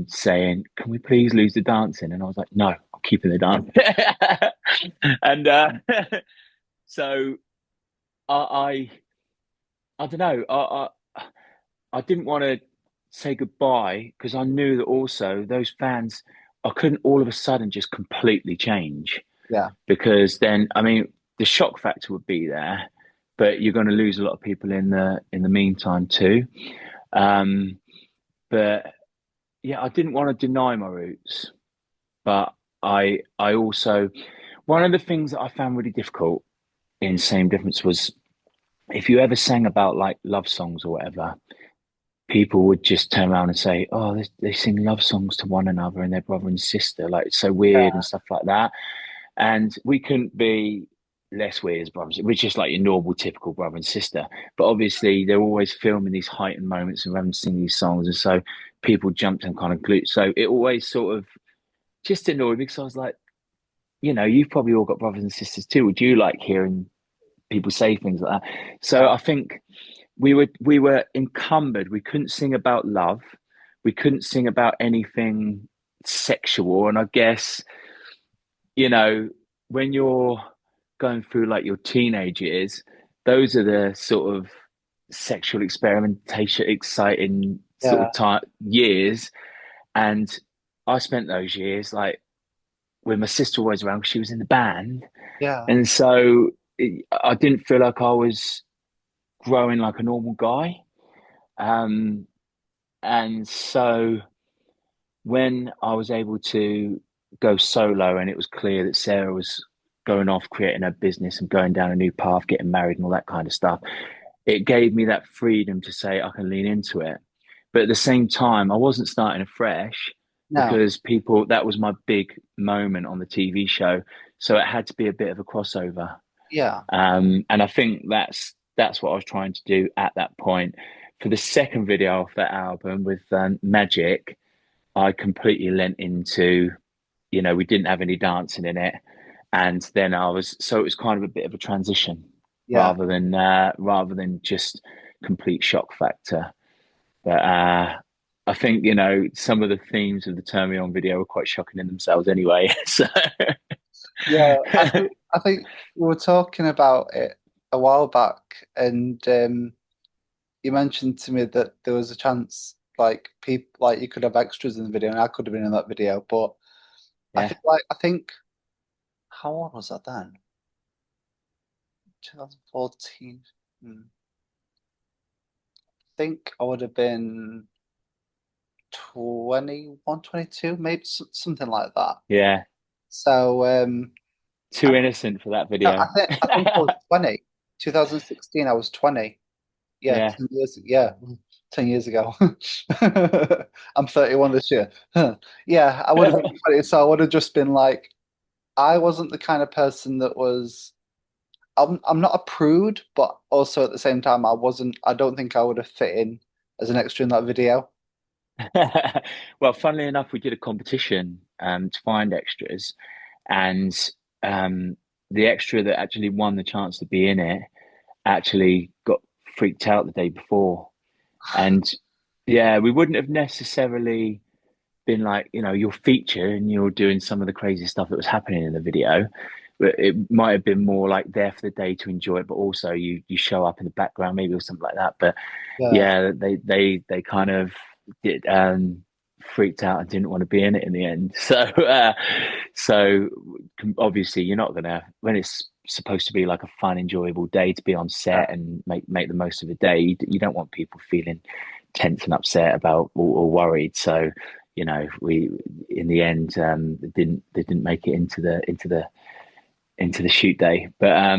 saying, "Can we please lose the dancing?" And I was like, "No, I'm keeping the dance." And so I, I don't know. I didn't want to say goodbye because I knew that also those fans, I couldn't all of a sudden just completely change. Yeah. because then, I mean, the shock factor would be there, but you're going to lose a lot of people in the meantime too. Um, but yeah, I didn't want to deny my roots, but I also, one of the things that I found really difficult in Same Difference was if you ever sang about like love songs or whatever, people would just turn around and say, "Oh, they sing love songs to one another and their brother and sister, like it's so weird and stuff like that." And we couldn't be less weird as brothers. We're just like your normal, typical brother and sister. But obviously, they're always filming these heightened moments and having to sing these songs, and so people jumped and kind of glued. So it always sort of just annoyed me because I was like, you've probably all got brothers and sisters too. Would you like hearing people say things like that? So Yeah. I think we were encumbered. We couldn't sing about love. We couldn't sing about anything sexual. And I guess, when you're going through like your teenage years, those are the sort of sexual experimentation, exciting sort Yeah. of time years. And I spent those years like with my sister always around because she was in the band. Yeah. And so I didn't feel like I was growing like a normal guy. Um, and so when I was able to go solo and it was clear that Sarah was going off creating her business and going down a new path, getting married and all that kind of stuff, it gave me that freedom to say I can lean into it. But at the same time, I wasn't starting afresh No. because that was my big moment on the TV show. So it had to be a bit of a crossover. Yeah. And I think that's what I was trying to do at that point. For the second video of that album with Magic, I completely lent into, we didn't have any dancing in it, and then so it was kind of a bit of a transition Yeah. rather than just complete shock factor. But I think some of the themes of the Turn Me On video were quite shocking in themselves anyway. So Yeah. I think we were talking about it a while back, and you mentioned to me that there was a chance like people like you could have extras in the video, and I could have been in that video. But yeah, I think how old was that then? 2014. I think I would have been 21, 22, maybe something like that. yeah, So too innocent for that no, video. I think I was 20. 2016, I was 20. Yeah, Yeah. 10 years. Yeah, 10 years ago. I'm 31 this year. Yeah, I would have been 20, so I would have just been like, I wasn't the kind of person that was. I'm not a prude, but also at the same time, I wasn't. I don't think I would have fit in as an extra in that video. Well, funnily enough, we did a competition to find extras, and the extra that actually won the chance to be in it actually got freaked out the day before. And yeah, we wouldn't have necessarily been like, you're featured and you're doing some of the crazy stuff that was happening in the video. But it might have been more like there for the day to enjoy it, but also you show up in the background maybe or something like that. But Yeah, yeah, they kind of did freaked out and didn't want to be in it in the end. So obviously you're not gonna when it's supposed to be like a fun, enjoyable day to be on yeah, set and make the most of the day. You don't want people feeling tense and upset about or worried. So we in the end they didn't make it into the shoot day, but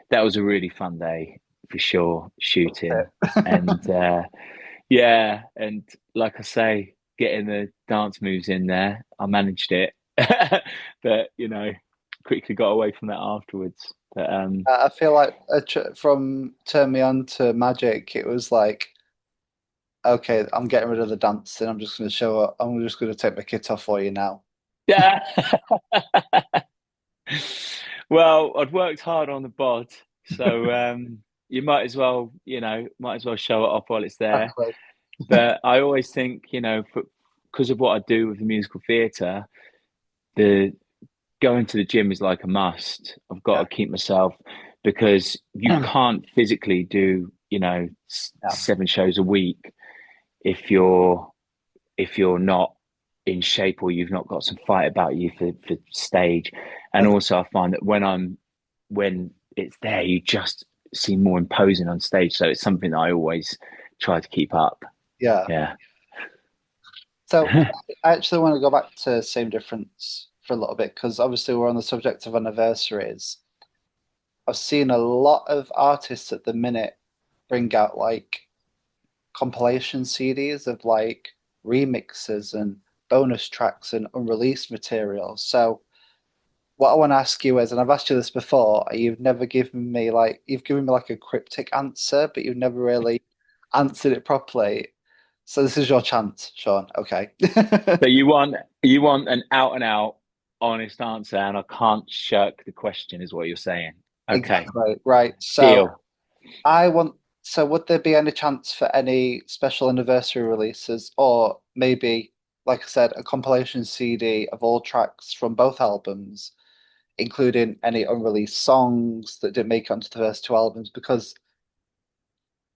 that was a really fun day for sure shooting. And yeah, and like I say, getting the dance moves in there, I managed it. But quickly got away from that afterwards. But I feel like from Turn Me On to Magic, it was like, okay, I'm getting rid of the dancing. I'm just going to show up. I'm just going to take my kit off for you now. yeah. Well, I'd worked hard on the bod, so you might as well show it off while it's there. Exactly. But I always think, because of what I do with the musical theatre, the going to the gym is like a must. I've got Yeah. to keep myself because you can't physically do, Yeah. 7 shows a week if you're not in shape or you've not got some fight about you for stage. And Okay. also I find that when it's there, you just seem more imposing on stage. So it's something that I always try to keep up. Yeah. Yeah. So I actually want to go back to Same Difference for a little bit because obviously we're on the subject of anniversaries. I've seen a lot of artists at the minute bring out like compilation CDs of like remixes and bonus tracks and unreleased material. So what I want to ask you is, and I've asked you this before, you've never given me like you've given me like a cryptic answer, but you've never really answered it properly. So this is your chance, Sean. Okay. So you want an out and out honest answer, and I can't shirk the question, is what you're saying. Okay, Exactly. Right. So deal. I want, so would there be any chance for any special anniversary releases or maybe, like I said, a compilation CD of all tracks from both albums, including any unreleased songs that didn't make it onto the first two albums? Because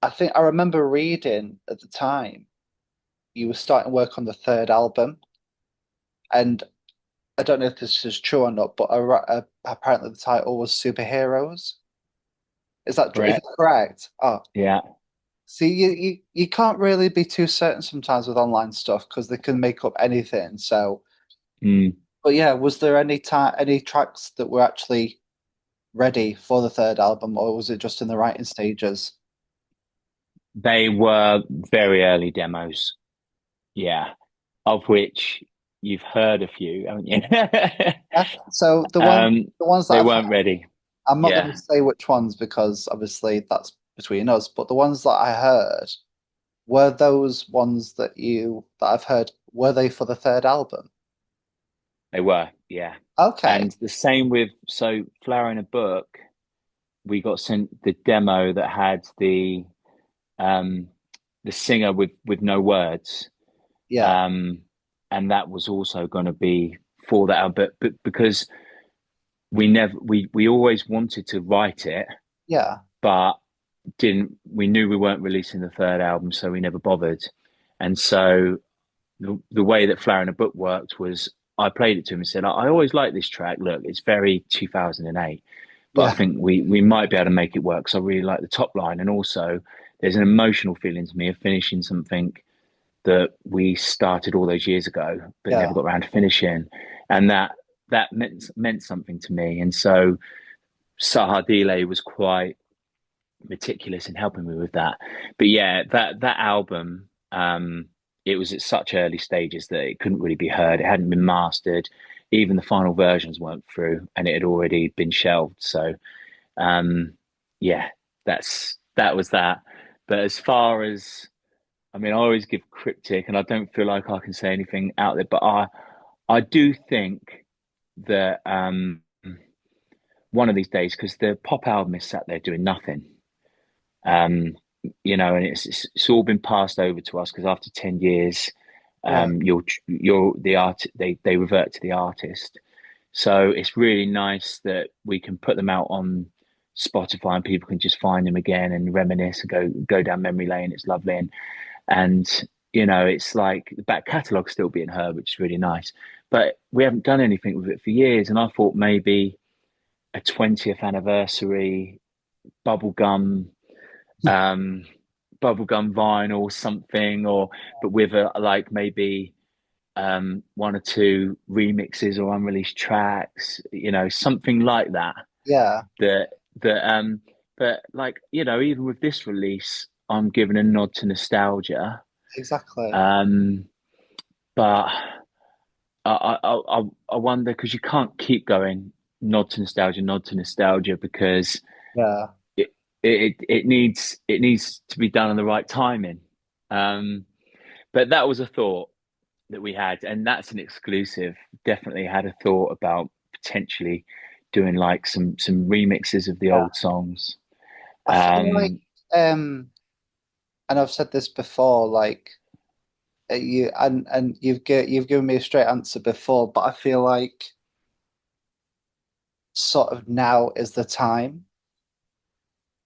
I think I remember reading at the time you were starting work on the third album, and I don't know if this is true or not, but apparently the title was Superheroes. Is Correct. that correct? Oh, Yeah. see, you can't really be too certain sometimes with online stuff because they can make up anything. So, Mm. but yeah, was there any tracks that were actually ready for the third album, or was it just in the writing stages? They were very early demos. Yeah. Of which you've heard a few, haven't you? Yeah. So um, the ones that they I've weren't heard, ready. I'm not going Yeah, to say which ones because obviously that's between us. But the ones that I heard were those ones that I've heard. Were they for the third album? they were. Yeah. Okay. And the same with so Flower in a Book, we got sent the demo that had um the singer with no words. Yeah. Um and that was also going to be for that album, but because we always wanted to write it, Yeah. but didn't we knew we weren't releasing the third album, so we never bothered. And so the way that Flower in a Book worked was I played it to him and said, I always like this track. Look, it's very 2008, but I Yeah. think we might be able to make it work. So I really like the top line. And also, there's an emotional feeling to me of finishing something that we started all those years ago, but never Yeah. got around to finishing. And that meant something to me. And so Saha Delay was quite meticulous in helping me with that. But yeah, that album, it was at such early stages that it couldn't really be heard. It hadn't been mastered. Even the final versions weren't through, and it had already been shelved. So um, yeah, that was that. But as far as I mean, I always give cryptic, and I don't feel like I can say anything out there. But I do think that one of these days, because the pop album is sat there doing nothing. Um, and it's all been passed over to us because after 10 years, Yeah. you're the art. They revert to the artist. So it's really nice that we can put them out on Spotify and people can just find them again and reminisce and go down memory lane. It's lovely and it's like the back catalogue still being heard, which is really nice. But we haven't done anything with it for years, and I thought maybe a 20th anniversary bubblegum um bubblegum vinyl or something, or but with a like maybe one or two remixes or unreleased tracks, something like that. Yeah. That that but like, even with this release, I'm giving a nod to nostalgia. Exactly. Um but I wonder because you can't keep going nod to nostalgia because Yeah. it it needs to be done in the right timing. Um, but that was a thought that we had, and that's an exclusive. Definitely had a thought about potentially doing like some remixes of the Yeah. old songs. I feel like Um, um and I've said this before, like you've given me a straight answer before, but I feel like sort of now is the time.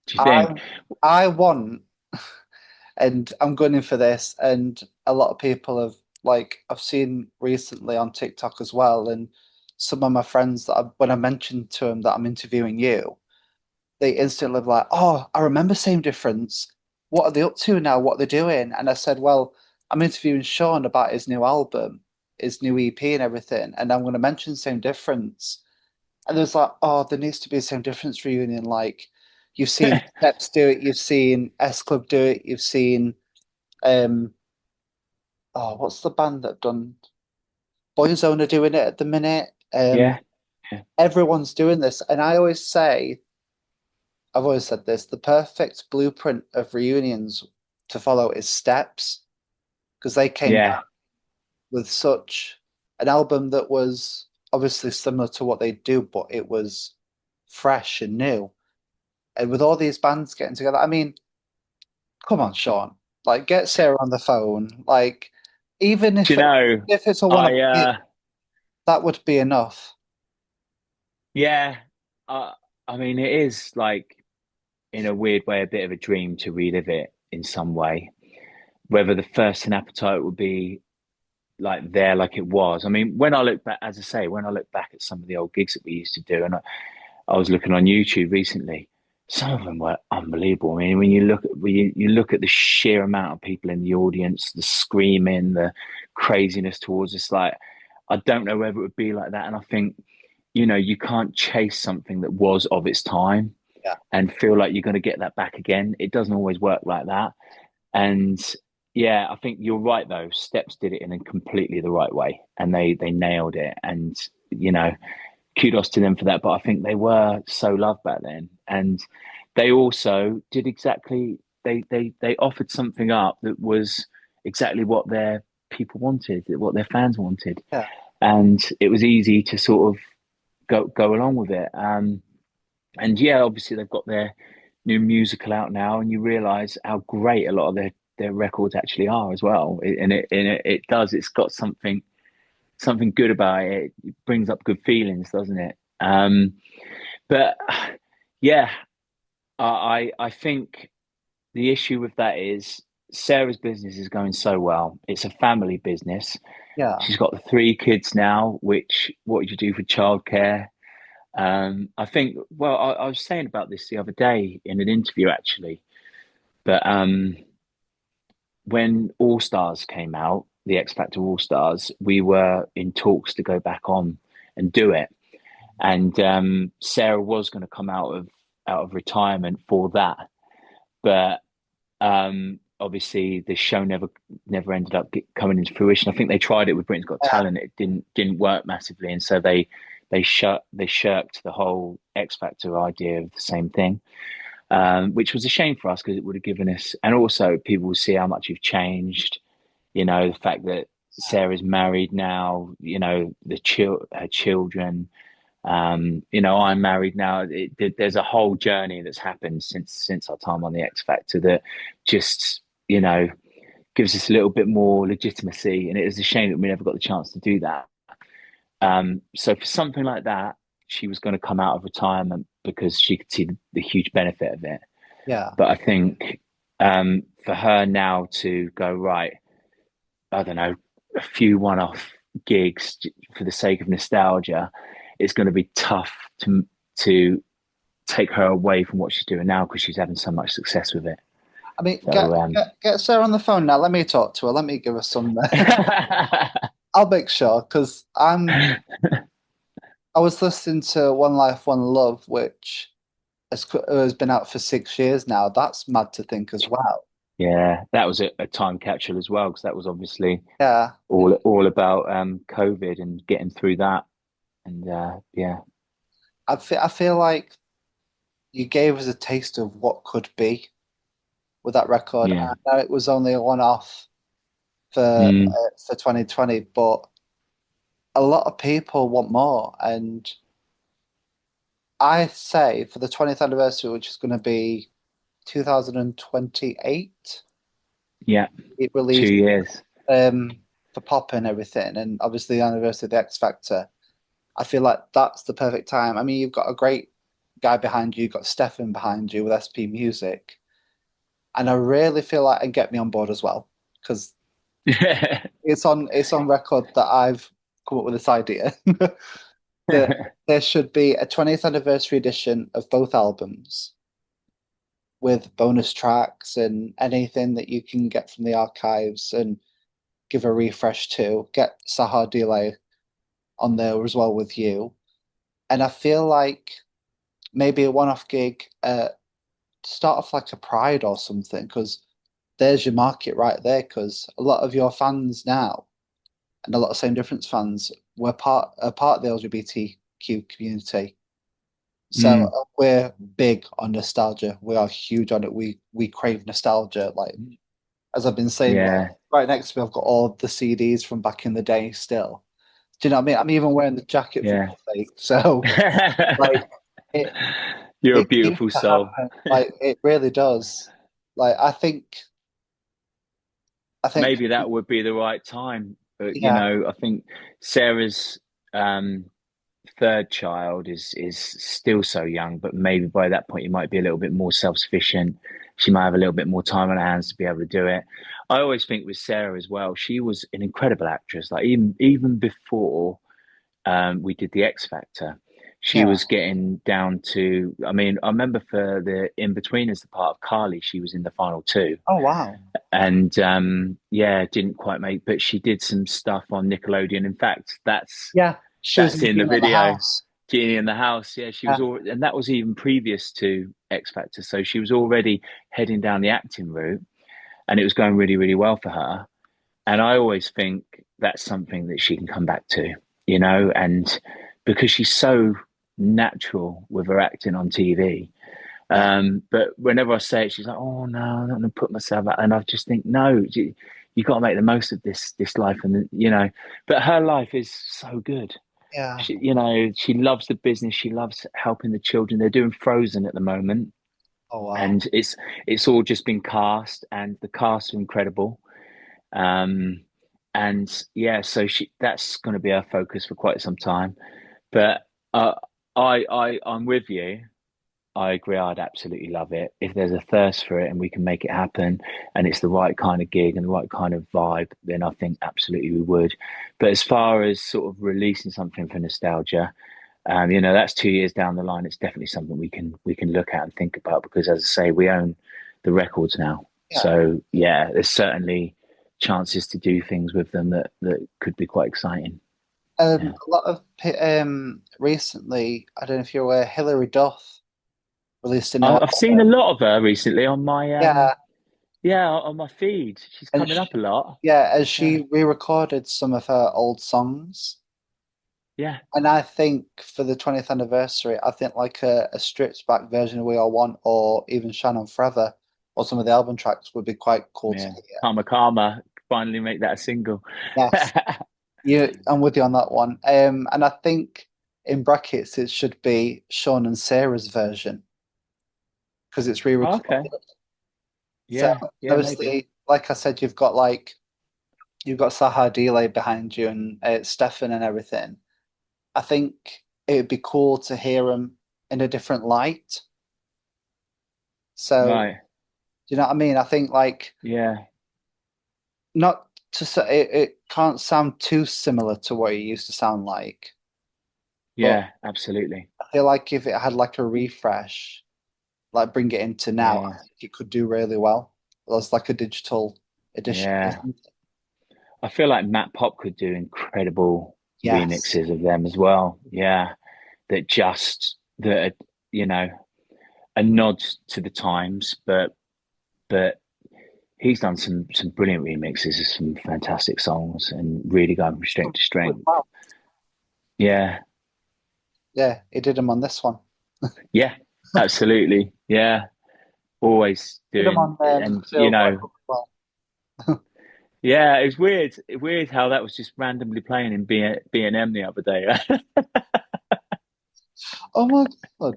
do you I think? I want, and I'm gunning for this, and a lot of people have like I've seen recently on TikTok as well, and some of my friends when I mentioned to them that I'm interviewing you, they instantly were like, "Oh, I remember Same Difference. What are they up to now? What are they doing?" And I said, "Well, I'm interviewing Sean about his new album, his new EP, and everything, and I'm going to mention Same Difference." And there's like, "Oh, there needs to be a Same Difference reunion. Like, you've seen Steps do it, you've seen S Club do it, you've seen um, oh, what's the band that done Boyzone are doing it at the minute. Yeah, yeah, Everyone's doing this, and I've always said this: the perfect blueprint of reunions to follow is Steps, because they came yeah, back with such an album that was obviously similar to what they do, but it was fresh and new. And with all these bands getting together, I mean, come on, Sean, like get Sarah on the phone, like even Do you know, if it's a one-off I gig, that would be enough. yeah, uh, I mean, it is like in a weird way a bit of a dream to relive it in some way. Whether the first and appetite would be like there like it was. I mean, when I look back, as I say, when I look back at some of the old gigs that we used to do, and I was looking on YouTube recently, some of them were unbelievable. I mean, when you look at the sheer amount of people in the audience, the screaming, the craziness towards us, like I don't know whether it would be like that. And I think, you can't chase something that was of its time Yeah, and feel like you're going to get that back again. It doesn't always work like that. And yeah, I think you're right though. Steps did it in a completely the right way, and they nailed it. And you know, kudos to them for that. But I think they were so loved back then, and they also did exactly they offered something up that was exactly what their people wanted, what their fans wanted, yeah, and it was easy to sort of go along with it. And yeah, obviously they've got their new musical out now, and you realise how great a lot of their records actually are as well. It does. It's got something good about it. It brings up good feelings, doesn't it? But yeah, I think the issue with that is Sarah's business is going so well. It's a family business. yeah. She's got the three kids now, which what do you do for childcare? I think, well, I was saying about this the other day in an interview actually, but when All Stars came out, the X Factor All Stars, we were in talks to go back on and do it. And Sarah was going to come out of retirement for that, but obviously the show never ended up coming into fruition. I think they tried it with Britain's Got Yeah. Talent; it didn't work massively, and so they shirked the whole X Factor idea of the same thing, which was a shame for us because it would have given us, and also people will see how much you've changed. The fact that Sarah's married now, her children. I'm married now. There's a whole journey that's happened since our time on the X Factor that just gives us a little bit more legitimacy, and it is a shame that we never got the chance to do that. So for something like that, she was going to come out of retirement because she could see the huge benefit of it. Yeah. But I think for her now to go right, I don't know, a few one-off gigs for the sake of nostalgia, it's going to be tough to take her away from what she's doing now because she's having so much success with it. I mean, So get Sarah on the phone now. Let me talk to her. Let me give her some. I'll make sure because I was listening to One Life, One Love, which has been out for 6 years now. That's mad to think as well. yeah, that was a time capsule as well because that was obviously Yeah, all about COVID and getting through that. And yeah, I feel like you gave us a taste of what could be with that record. yeah, I know it was only a one-off mm, for 2020, but a lot of people want more. And I say for the 20th anniversary, which is going to be 2028, yeah, it 2 released years. for pop and everything, and obviously the anniversary of the X Factor. I feel like that's the perfect time. I mean, you've got a great guy behind you, you've got Stefan behind you with SP Music, and I really feel like and get me on board as well because It's on record that I've come up with this idea that there should be a 20th anniversary edition of both albums with bonus tracks and anything that you can get from the archives and give a refresh to. Get Saha Delay on there as well with you. And I feel like maybe a one-off gig, start off like a Pride or something, because there's your market right there. Because a lot of your fans now, and a lot of Same Difference fans, were part of the LGBTQ community. So Mm, we're big on nostalgia. We are huge on it. We crave nostalgia. Like as I've been saying, like, yeah. right next to me, I've got all the CDs from back in the day still. Do you know what I mean? I'm even wearing the jacket for Yeah. God's sake. So like it You're a it needs beautiful to soul. happen. Like it really does. Like I think Maybe that would be the right time. But yeah, I think Sarah's um, third child is still so young, but maybe by that point you might be a little bit more self-sufficient. She might have a little bit more time on her hands to be able to do it. I always think with Sarah as well, she was an incredible actress. Like even before we did the X Factor. She yeah. was getting down to, I mean, I remember for the In Between as the part of Carly, she was in the final two. Oh wow. And yeah, didn't quite make, but she did some stuff on Nickelodeon. In fact, Yeah. She was that's in in the Gina in the video. House. Genie in the House. Yeah, she was Yeah. all, and that was even previous to X Factor. So she was already heading down the acting route, and it was going really, really well for her. And I always think that's something that she can come back to, and because she's so natural with her acting on TV. Yeah. But whenever I say it, she's like, "Oh no, I'm not going to put myself out." And I just think, no, you got to make the most of this life, and But her life is so good. Yeah. She loves the business. She loves helping the children. They're doing Frozen at the moment, Oh wow. and it's all just been cast, and the cast are incredible. Um, and yeah, so that's going to be our focus for quite some time. But I'm with you. I agree. I'd absolutely love it if there's a thirst for it and we can make it happen, and it's the right kind of gig and the right kind of vibe. Then I think absolutely we would. But as far as sort of releasing something for nostalgia, that's 2 years down the line. It's definitely something we can look at and think about because, as I say, we own the records now. Yeah. So yeah, there's certainly chances to do things with them that could be quite exciting. Yeah, A lot of recently, I don't know if you're aware, Hilary Duff released a new I've seen a album. lot of her recently on my Yeah, yeah, on my feed. She's and coming up a lot. she Yeah, re-recorded some of her old songs. yeah, And I think for the 20th anniversary, I think like a stripped back version of We All Want or even Shine On Forever or some of the album tracks would be quite cool to yeah. hear. Karma, Karma. Finally make that a single. Yes, I'm with you on that one. And I think in brackets it should be Sean and Sarah's version because it's Okay. re-recorded. So Yeah, yeah, maybe. obviously, like I said, you've got Saha Delay behind you and Stefan and everything. I think it'd be cool to hear them in a different light. So, Right. do you know what I mean? I think like Yeah, not to say it can't sound too similar to what it used to sound like, but yeah, absolutely. I feel like if it had like a refresh, like bring it into now, I Yeah, think it could do really well. As like a digital edition or yeah. something. I feel like Matt Pop could do incredible Yes. remixes of them as well. Yeah, that you know a nod to the times, but he's done some brilliant remixes of some fantastic songs and really going from strength to strength. Wow. Yeah, Yeah, he did them on this one. yeah, absolutely. Yeah, always Did them doing, on and Feel Like as well. yeah, it's weird how that was just randomly playing in B&M the other day. Oh my God.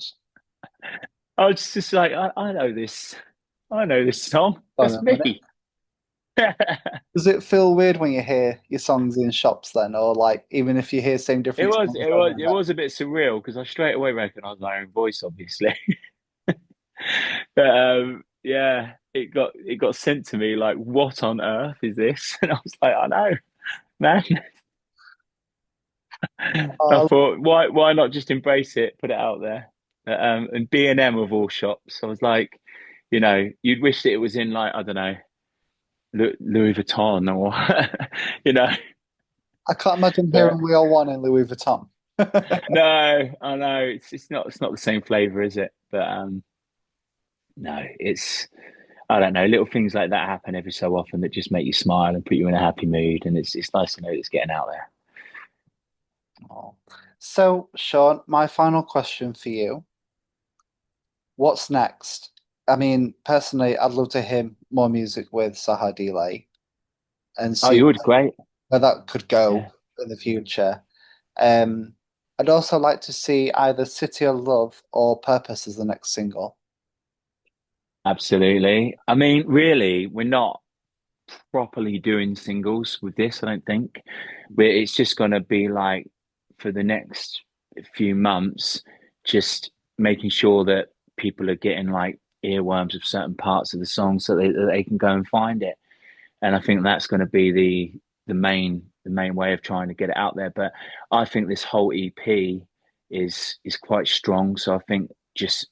I was just like, I know this song. Hold That's on a minute. me. Does it feel weird when you hear your songs in shops then, or like even if you hear same It different was songs it over was and it over? was a bit surreal because I straight away recognised my own voice, obviously. But yeah, it got sent to me like, what on earth is this? And I was like, I know, man. I Uh, thought, why not just embrace it, put it out there? And B&M of all shops. I was like, you'd wish that it was in like, I don't know, Louis Vuitton or, you know. I can't imagine But hearing "We Are One" in Louis Vuitton. no, I know it's not the same flavor, is it? But no, I don't know, little things like that happen every so often that just make you smile and put you in a happy mood, and it's nice to know it's getting out there. Oh. So, Sean, my final question for you. What's next? I mean, personally, I'd love to hear more music with Saha Delay and Oh, see yours great. where that could go Yeah, in the future. Um, I'd also like to see either City of Love or Purpose as the next single. absolutely. I mean, really, we're not properly doing singles with this, I don't think. It's just going to be like for the next few months, just making sure that people are getting like earworms of certain parts of the song so that they can go and find it. And I think that's going to be the main way of trying to get it out there. But I think this whole EP is quite strong. So I think just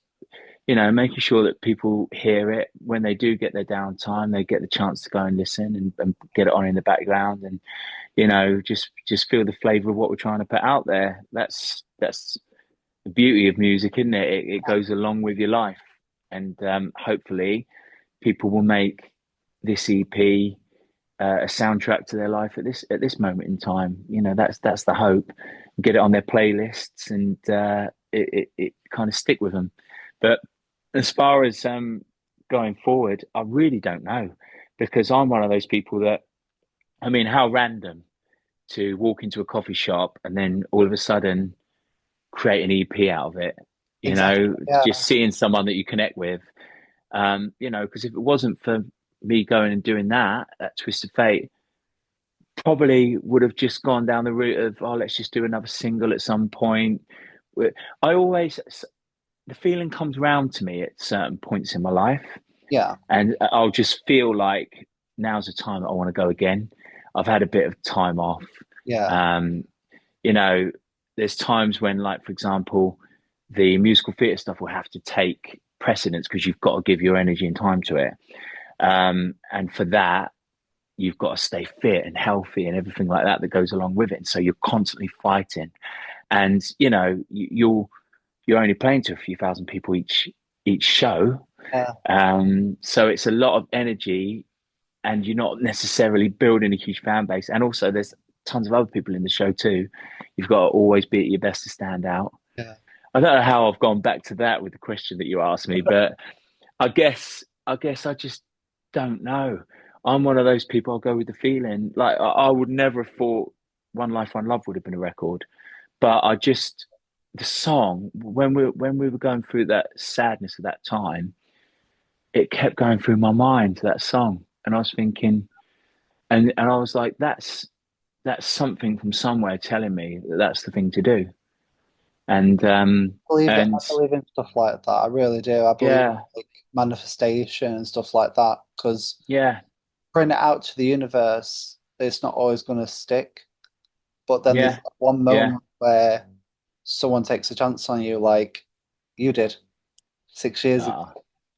making sure that people hear it when they do get their downtime, they get the chance to go and listen and get it on in the background, and just feel the flavor of what we're trying to put out there. That's the beauty of music, isn't it? It goes along with your life, and hopefully people will make this EP a soundtrack to their life at this moment in time. That's the hope. Get it on their playlists, and it kind of stick with them. But as far as going forward, I really don't know, because I'm one of those people that, I mean, how random to walk into a coffee shop and then all of a sudden create an EP out of it. Exactly. Yeah. Just seeing someone that you connect with. Because if it wasn't for me going and doing that twist of fate, probably would have just gone down the route of, oh, let's just do another single at some point. I always, the feeling comes round to me at certain points in my life, Yeah. and I'll just feel like now's the time that I want to go again. I've had a bit of time off. Yeah. Um, you know, there's times when, like, for example, the musical theatre stuff will have to take precedence because you've got to give your energy and time to it. And for that, you've got to stay fit and healthy and everything like that goes along with it. And so you're constantly fighting, and you're only playing to a few thousand people each show. Yeah. So it's a lot of energy, and you're not necessarily building a huge fan base. And also, there's tons of other people in the show too. You've got to always be at your best to stand out. Yeah. I don't know how I've gone back to that with the question that you asked me, but I guess I just don't know. I'm one of those people. I'll go with the feeling. Like I would never have thought "One Life, One Love" would have been a record, but the song when we were going through that sadness of that time, it kept going through my mind, that song, and I was thinking, and I was like, that's something from somewhere telling me that that's the thing to do, and Believe it. I and believe in stuff like that. I really do. I believe in yeah, like manifestation and stuff like that because yeah, putting it out to the universe, it's not always going to stick. But then there's yeah, that one yeah. moment where someone takes a chance on you, like you did 6 years ago.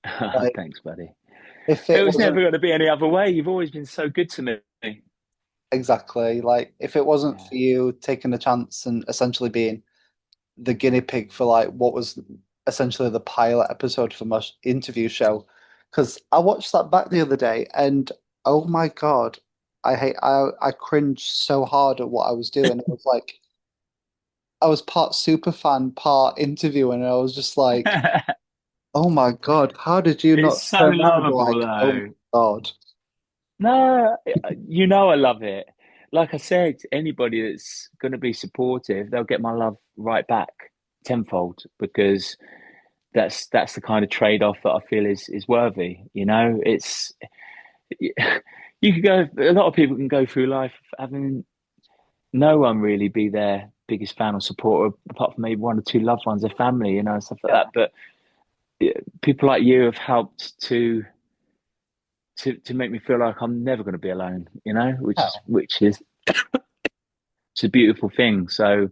Ah, Like thanks, buddy. if It it was wasn't never going to be any other way. You've always been so good to me. exactly like if it wasn't Yeah. for you taking the chance and essentially being the guinea pig for like what was essentially the pilot episode for my interview show, because I watched that back the other day and oh my God, I cringed so hard at what I was doing. It was like I was part super fan, part interview, and I was just like, oh my God, how did you It's not so turn around and be lovable, like, oh my though. God? No, I love it. Like I said, anybody that's going to be supportive, they'll get my love right back tenfold, because that's the kind of trade-off that I feel is worthy. It's you could go. A lot of people can go through life having no one really be their biggest fan or supporter, apart from maybe one or two loved ones, their family, and stuff like Yeah, that. But people like you have helped to make me feel like I'm never going to be alone, you know, which is it's a beautiful thing. So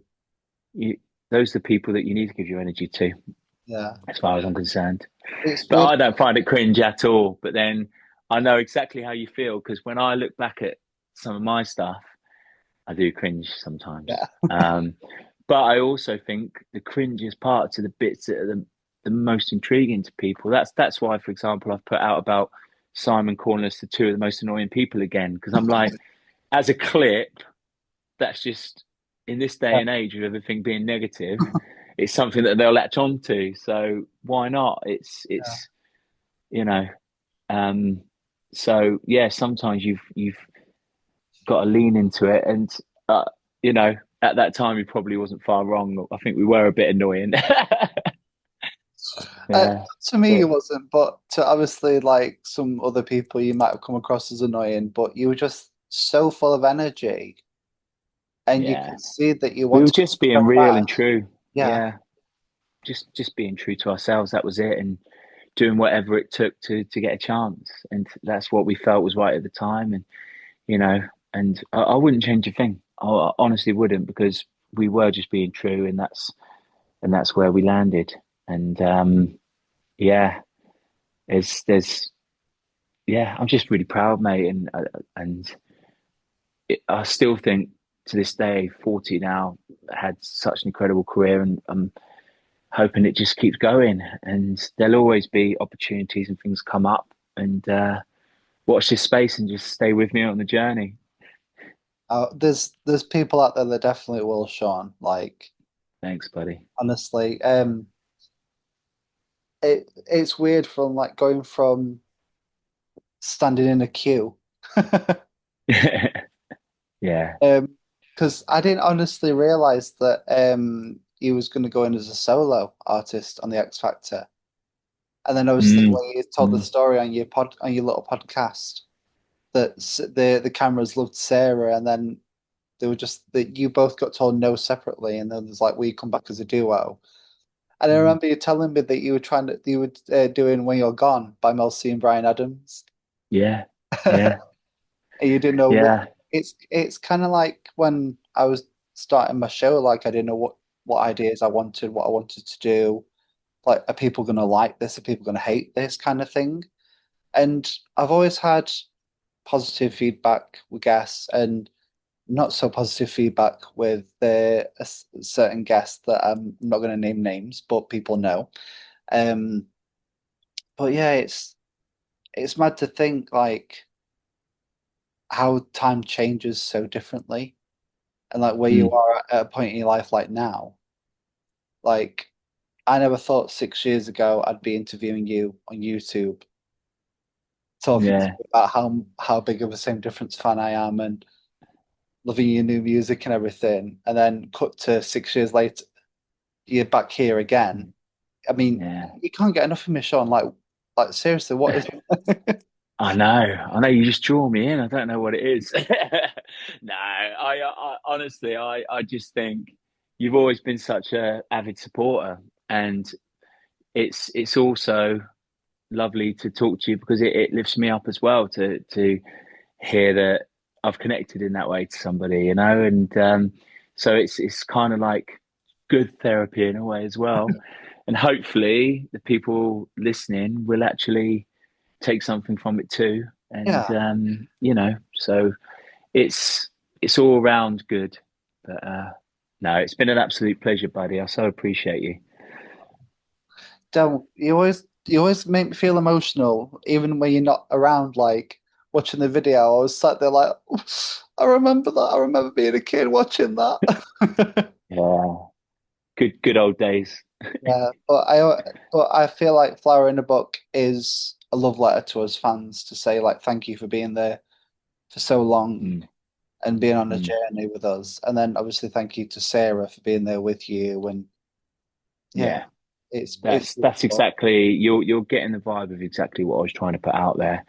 you, those are the people that you need to give your energy to, Yeah. as far as I'm concerned. It's But weird. I don't find it cringe at all. But then I know exactly how you feel, because when I look back at some of my stuff, I do cringe sometimes. Yeah. Um, but I also think the cringiest parts are the bits that are the most intriguing to people. That's why, for example, I've put out about Simon calling us the two of the most annoying people again, because I'm like, as a clip, that's just, in this day Yeah. and age of everything being negative, it's something that they'll latch on to. So why not? Yeah. It's you know. Um, so yeah, sometimes you've got to lean into it, and uh, you know, at that time he probably wasn't far wrong. I think we were a bit annoying. Uh, Yeah, to me, it but wasn't, but to obviously like some other people you might have come across as annoying, but you were just so full of energy, and you yeah, could see that you we were wanted to just being go real back. and true. Yeah. Yeah, just being true to ourselves. That was it, and doing whatever it took to get a chance. And that's what we felt was right at the time. And you know, and I wouldn't change a thing. I honestly wouldn't, because we were just being true, and that's where we landed. And yeah, there's yeah, I'm just really proud, mate. And I still think to this day, 40 now, had such an incredible career, and I'm hoping it just keeps going. And there'll always be opportunities and things come up. And watch this space and just stay with me on the journey. There's people out there that definitely will, Sean. Like Thanks, buddy. honestly, it's weird from like going from standing in a queue. Yeah. Because I didn't honestly realize that he was going to go in as a solo artist on the X Factor, and then obviously Mm, when you told the mm, story on your little podcast that the cameras loved Sarah, and then they were just that you both got told no separately, and then there's like we come back as a duo. And I mm. remember you telling me that you were doing When You're Gone by Mel C and Brian Adams. Yeah. Yeah. And you didn't know Yeah. it's kind of like when I was starting my show, like I didn't know what ideas I wanted, what I wanted to do. Like, are people gonna like this? Are people gonna hate this kind of thing? And I've always had positive feedback with guests and not so positive feedback with certain guests that I'm not going to name names, but people know. Um, but yeah, it's mad to think like how time changes so differently, and like where you Mm, are at a point in your life like now. Like I never thought 6 years ago I'd be interviewing you on YouTube, talking to yeah. you about how big of a Same Difference fan I am and loving your new music and everything, and then cut to 6 years later, you're back here again. I mean, Yeah. you can't get enough of me, Sean. Like seriously, what is? I know. I know you just draw me in. I don't know what it is. No, I honestly, I just think you've always been such a avid supporter, and it's also lovely to talk to you, because it lifts me up as well to hear that I've connected in that way to somebody, you know, and so it's kind of like good therapy in a way as well, and hopefully the people listening will actually take something from it too, and Yeah, you know, so it's it's all around good, but no, it's been an absolute pleasure, buddy. I so appreciate you. don't you always make me feel emotional, even when you're not around. Like watching the video, I was sat there like, I remember that. I remember being a kid watching that. Yeah, good old days. Yeah, but I feel like Flower in a Book is a love letter to us fans to say like thank you for being there for so long Mm, and being on a mm. journey with us. And then obviously thank you to Sarah for being there with you. And yeah, Yeah. it's That's exactly, you're getting the vibe of exactly what I was trying to put out there.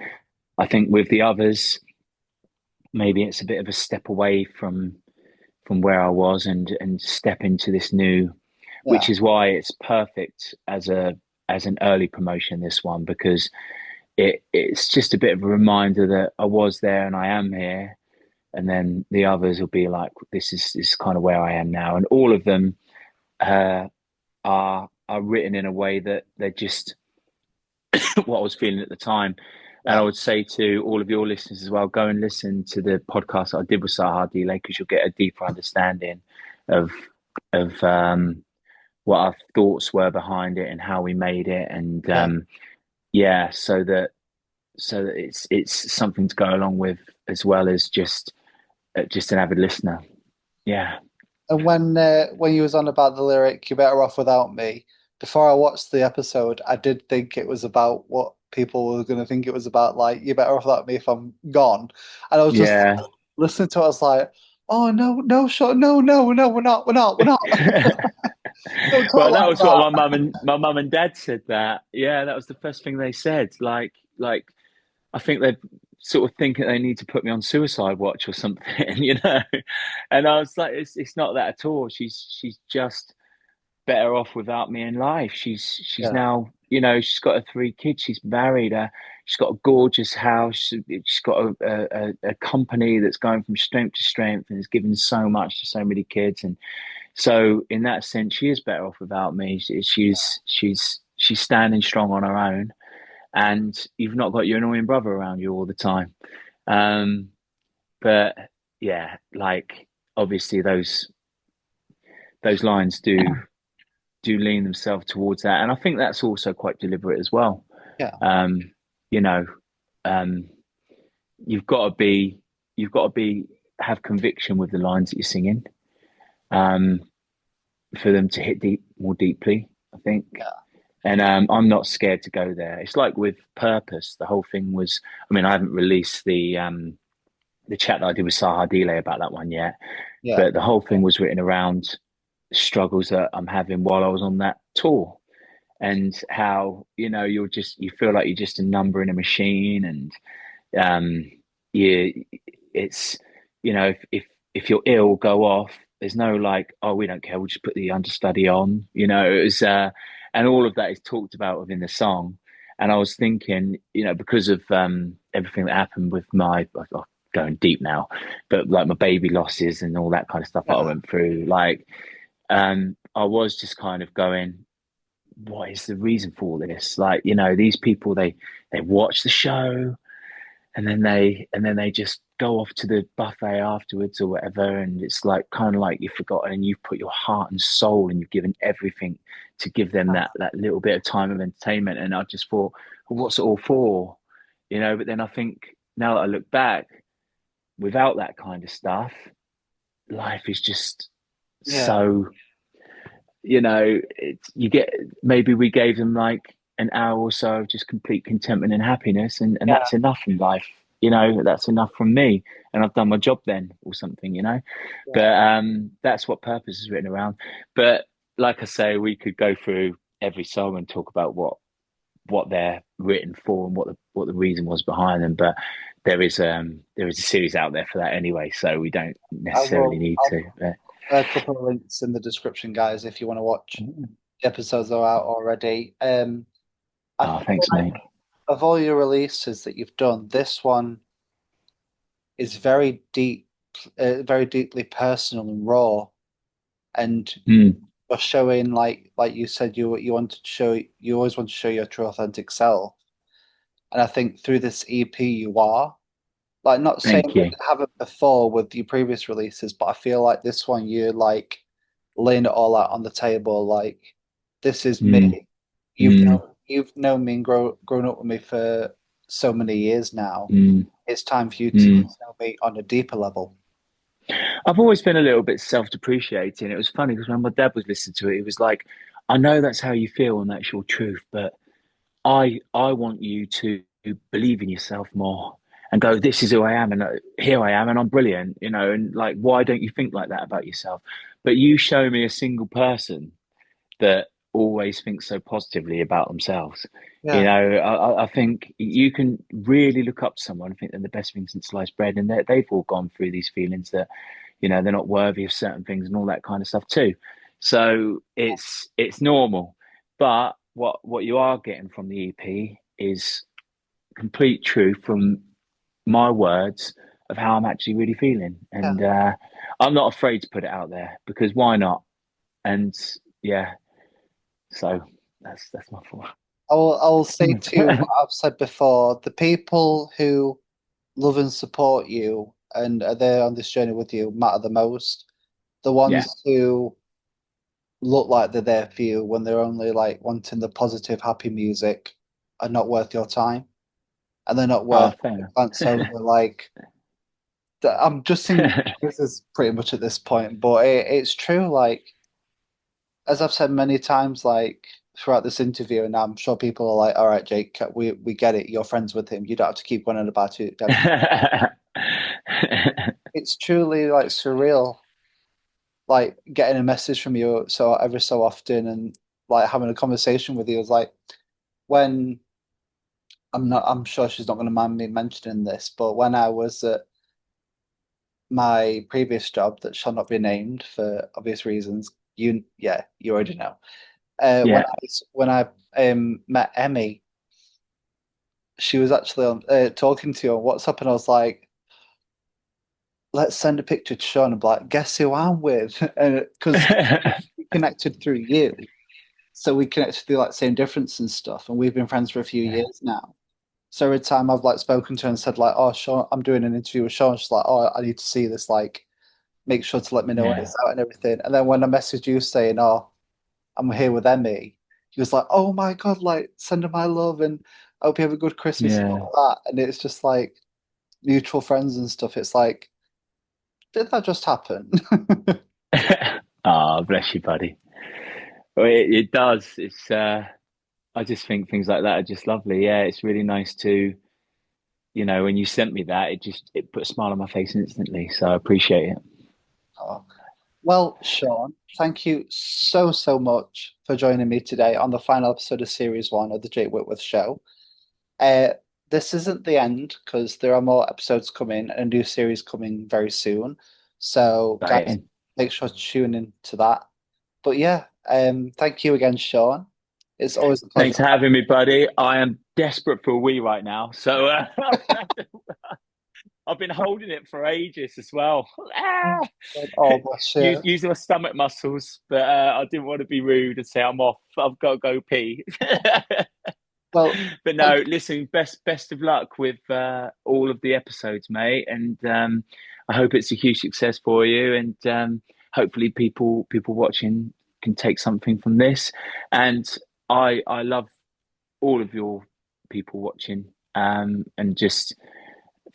I think with the others, maybe it's a bit of a step away from where I was, and step into this new, yeah, which is why it's perfect as as an early promotion, this one, because it's just a bit of a reminder that I was there and I am here, and then the others will be like, this is kind of where I am now, and all of them uh, are written in a way that they're just what I was feeling at the time. And I Yeah. would say to all of your listeners as well, go and listen to the podcast that I did with Saha Delay, because you'll get a deeper understanding of what our thoughts were behind it and how we made it, and Yeah. yeah, so that it's something to go along with, as well as just an avid listener. Yeah. And when you was on about the lyric "You're better off without me," before I watched the episode, I did think it was about what people were going to think it was about, like "You're better off without me if I'm gone," and I was just Yeah. listening to it. I was like, "Oh no, no, sure, no, no, no, we're not." Don't talk Well, that like was what that. my mum and dad said. That, yeah, that was the first thing they said. Like I think they sort of think that they need to put me on suicide watch or something, you know. And I was like, it's not that at all. She's just better off without me in life. She's Yeah, now, she's got her 3 kids. She's married. She's got a gorgeous house. She's got a company that's going from strength to strength and is giving so much to so many kids. And so, in that sense, she is better off without me. She's standing strong on her own, and you've not got your annoying brother around you all the time. Um, but yeah, like obviously those lines do lean themselves towards that, and I think that's also quite deliberate as well. yeah, Um, you know, um, you've got to be have conviction with the lines that you're singing, um, for them to hit more deeply, I think. yeah, And I'm not scared to go there. It's like with Purpose. The whole thing was, I mean, I haven't released the chat that I did with Saha Delay about that one yet, yeah, but the whole thing was written around struggles that I'm having while I was on that tour, and how you feel like you're just a number in a machine, and you it's if you're ill, go off. There's no like, oh, we don't care, we'll just put the understudy on. It was and all of that is talked about within the song. And I was thinking, because of everything that happened with my, going deep now, but like my baby losses and all that kind of stuff that I yeah, went through, like I was just kind of going, what is the reason for all this? Like, these people, they watch the show, and then they just go off to the buffet afterwards or whatever, and it's like kind of like you've forgotten, and you've put your heart and soul and you've given everything to give them that little bit of time of entertainment. And I just thought, well, what's it all for? But then I think, now that I look back, without that kind of stuff, life is just yeah, so, you get, maybe we gave them like an hour or so of just complete contentment and happiness, and yeah, that's enough in life. That's enough from me, and I've done my job then, or something. yeah, But that's what Purpose is written around. But like I say, we could go through every song and talk about what they're written for and what the reason was behind them. But there is a series out there for that anyway, so we don't I necessarily will. need I'll to. But, put a couple of links in the description, guys, if you want to watch. The episodes are out already. I oh, feel thanks, like mate. of all your releases that you've done, this one is very deep, very deeply personal and raw, and Mm, you're showing, like you said, you wanted to show, you always want to show your true authentic self, and I think through this EP you are. Like, not saying thank that you. you haven't before with your previous releases, but I feel like this one you're like laying it all out on the table. Like, this is Mm, me. mm, You've known me and grown up with me for so many years now. mm, It's time for you to mm. know me on a deeper level. I've always been a little bit self-depreciating. It was funny because when my dad was listening to it, he was like, "I know that's how you feel and that's your truth, but I want you to believe in yourself more and go, this is who I am, and here I am, and I'm brilliant, and like, why don't you think like that about yourself? But you show me a single person that always thinks so positively about themselves. Yeah, I think you can really look up to someone and think they're the best thing since sliced bread, and they've all gone through these feelings that, they're not worthy of certain things and all that kind of stuff too. So it's normal, but what you are getting from the EP is complete truth from my words of how I'm actually really feeling, and I'm not afraid to put it out there because why not? And yeah, so that's my thought. I'll say too what I've said before. The people who love and support you and are there on this journey with you matter the most. The ones Yeah. who look like they're there for you when they're only like wanting the positive, happy music are not worth your time. And they're not Oh, worth fair enough. glance over like I'm just thinking this is pretty much at this point, but it's true, like as I've said many times, like throughout this interview, and I'm sure people are like, all right, Jake, we get it, you're friends with him. You don't have to keep going on about it. It's truly like surreal, like getting a message from you so every so often and like having a conversation with you is like when I'm sure she's not gonna mind me mentioning this, but when I was at my previous job that shall not be named for obvious reasons, you already know. Yeah. When I met Emmy, she was actually on talking to you on WhatsApp, and I was like, let's send a picture to Sean and be like, guess who I'm with? And because we connected through you, so we connected through like same difference and stuff, and we've been friends for a few years now. So every time I've like spoken to her and said like, oh Sean, I'm doing an interview with Sean, she's like, oh, I need to see this, like, make sure to let me know when Yeah. it's out and everything. And then when I messaged you saying, oh, I'm here with Emmy, he was like, oh my God, like send her my love and I hope you have a good Christmas and Yeah. all that. And it's just like mutual friends and stuff. It's like, did that just happen? Oh, bless you, buddy. Well, it does. It's I just think things like that are just lovely. Yeah, it's really nice to, when you sent me that, it put a smile on my face instantly. So I appreciate it. Oh. Well, Sean, thank you so, so much for joining me today on the final episode of Series 1 of the Jake Whitworth Show. Uh, this isn't the end because there are more episodes coming and a new series coming very soon. So, guys, Exciting. make sure to tune into that. But yeah, thank you again, Sean. It's always a pleasure. Thanks for having me, buddy. I am desperate for a wee right now, so I've been holding it for ages as well. Oh, bless you. Using my stomach muscles, but I didn't want to be rude and say I'm off. I've got to go pee. Well, But no, listen, best of luck with all of the episodes, mate, and I hope it's a huge success for you, and hopefully people watching can take something from this. And I love all of your people watching, and just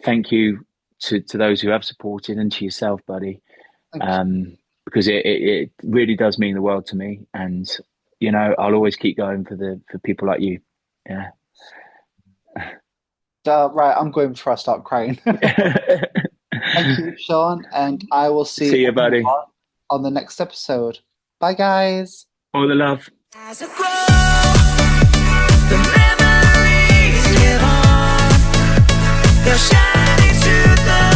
thank you to those who have supported and to yourself, buddy, because it really does mean the world to me, and I'll always keep going for people like you. Yeah. Right, I'm going before I start crying. Thank you, Sean, and I will see you, buddy. On the next episode. Bye, guys. All the love. As I grow, the memories live on. They'll shine into the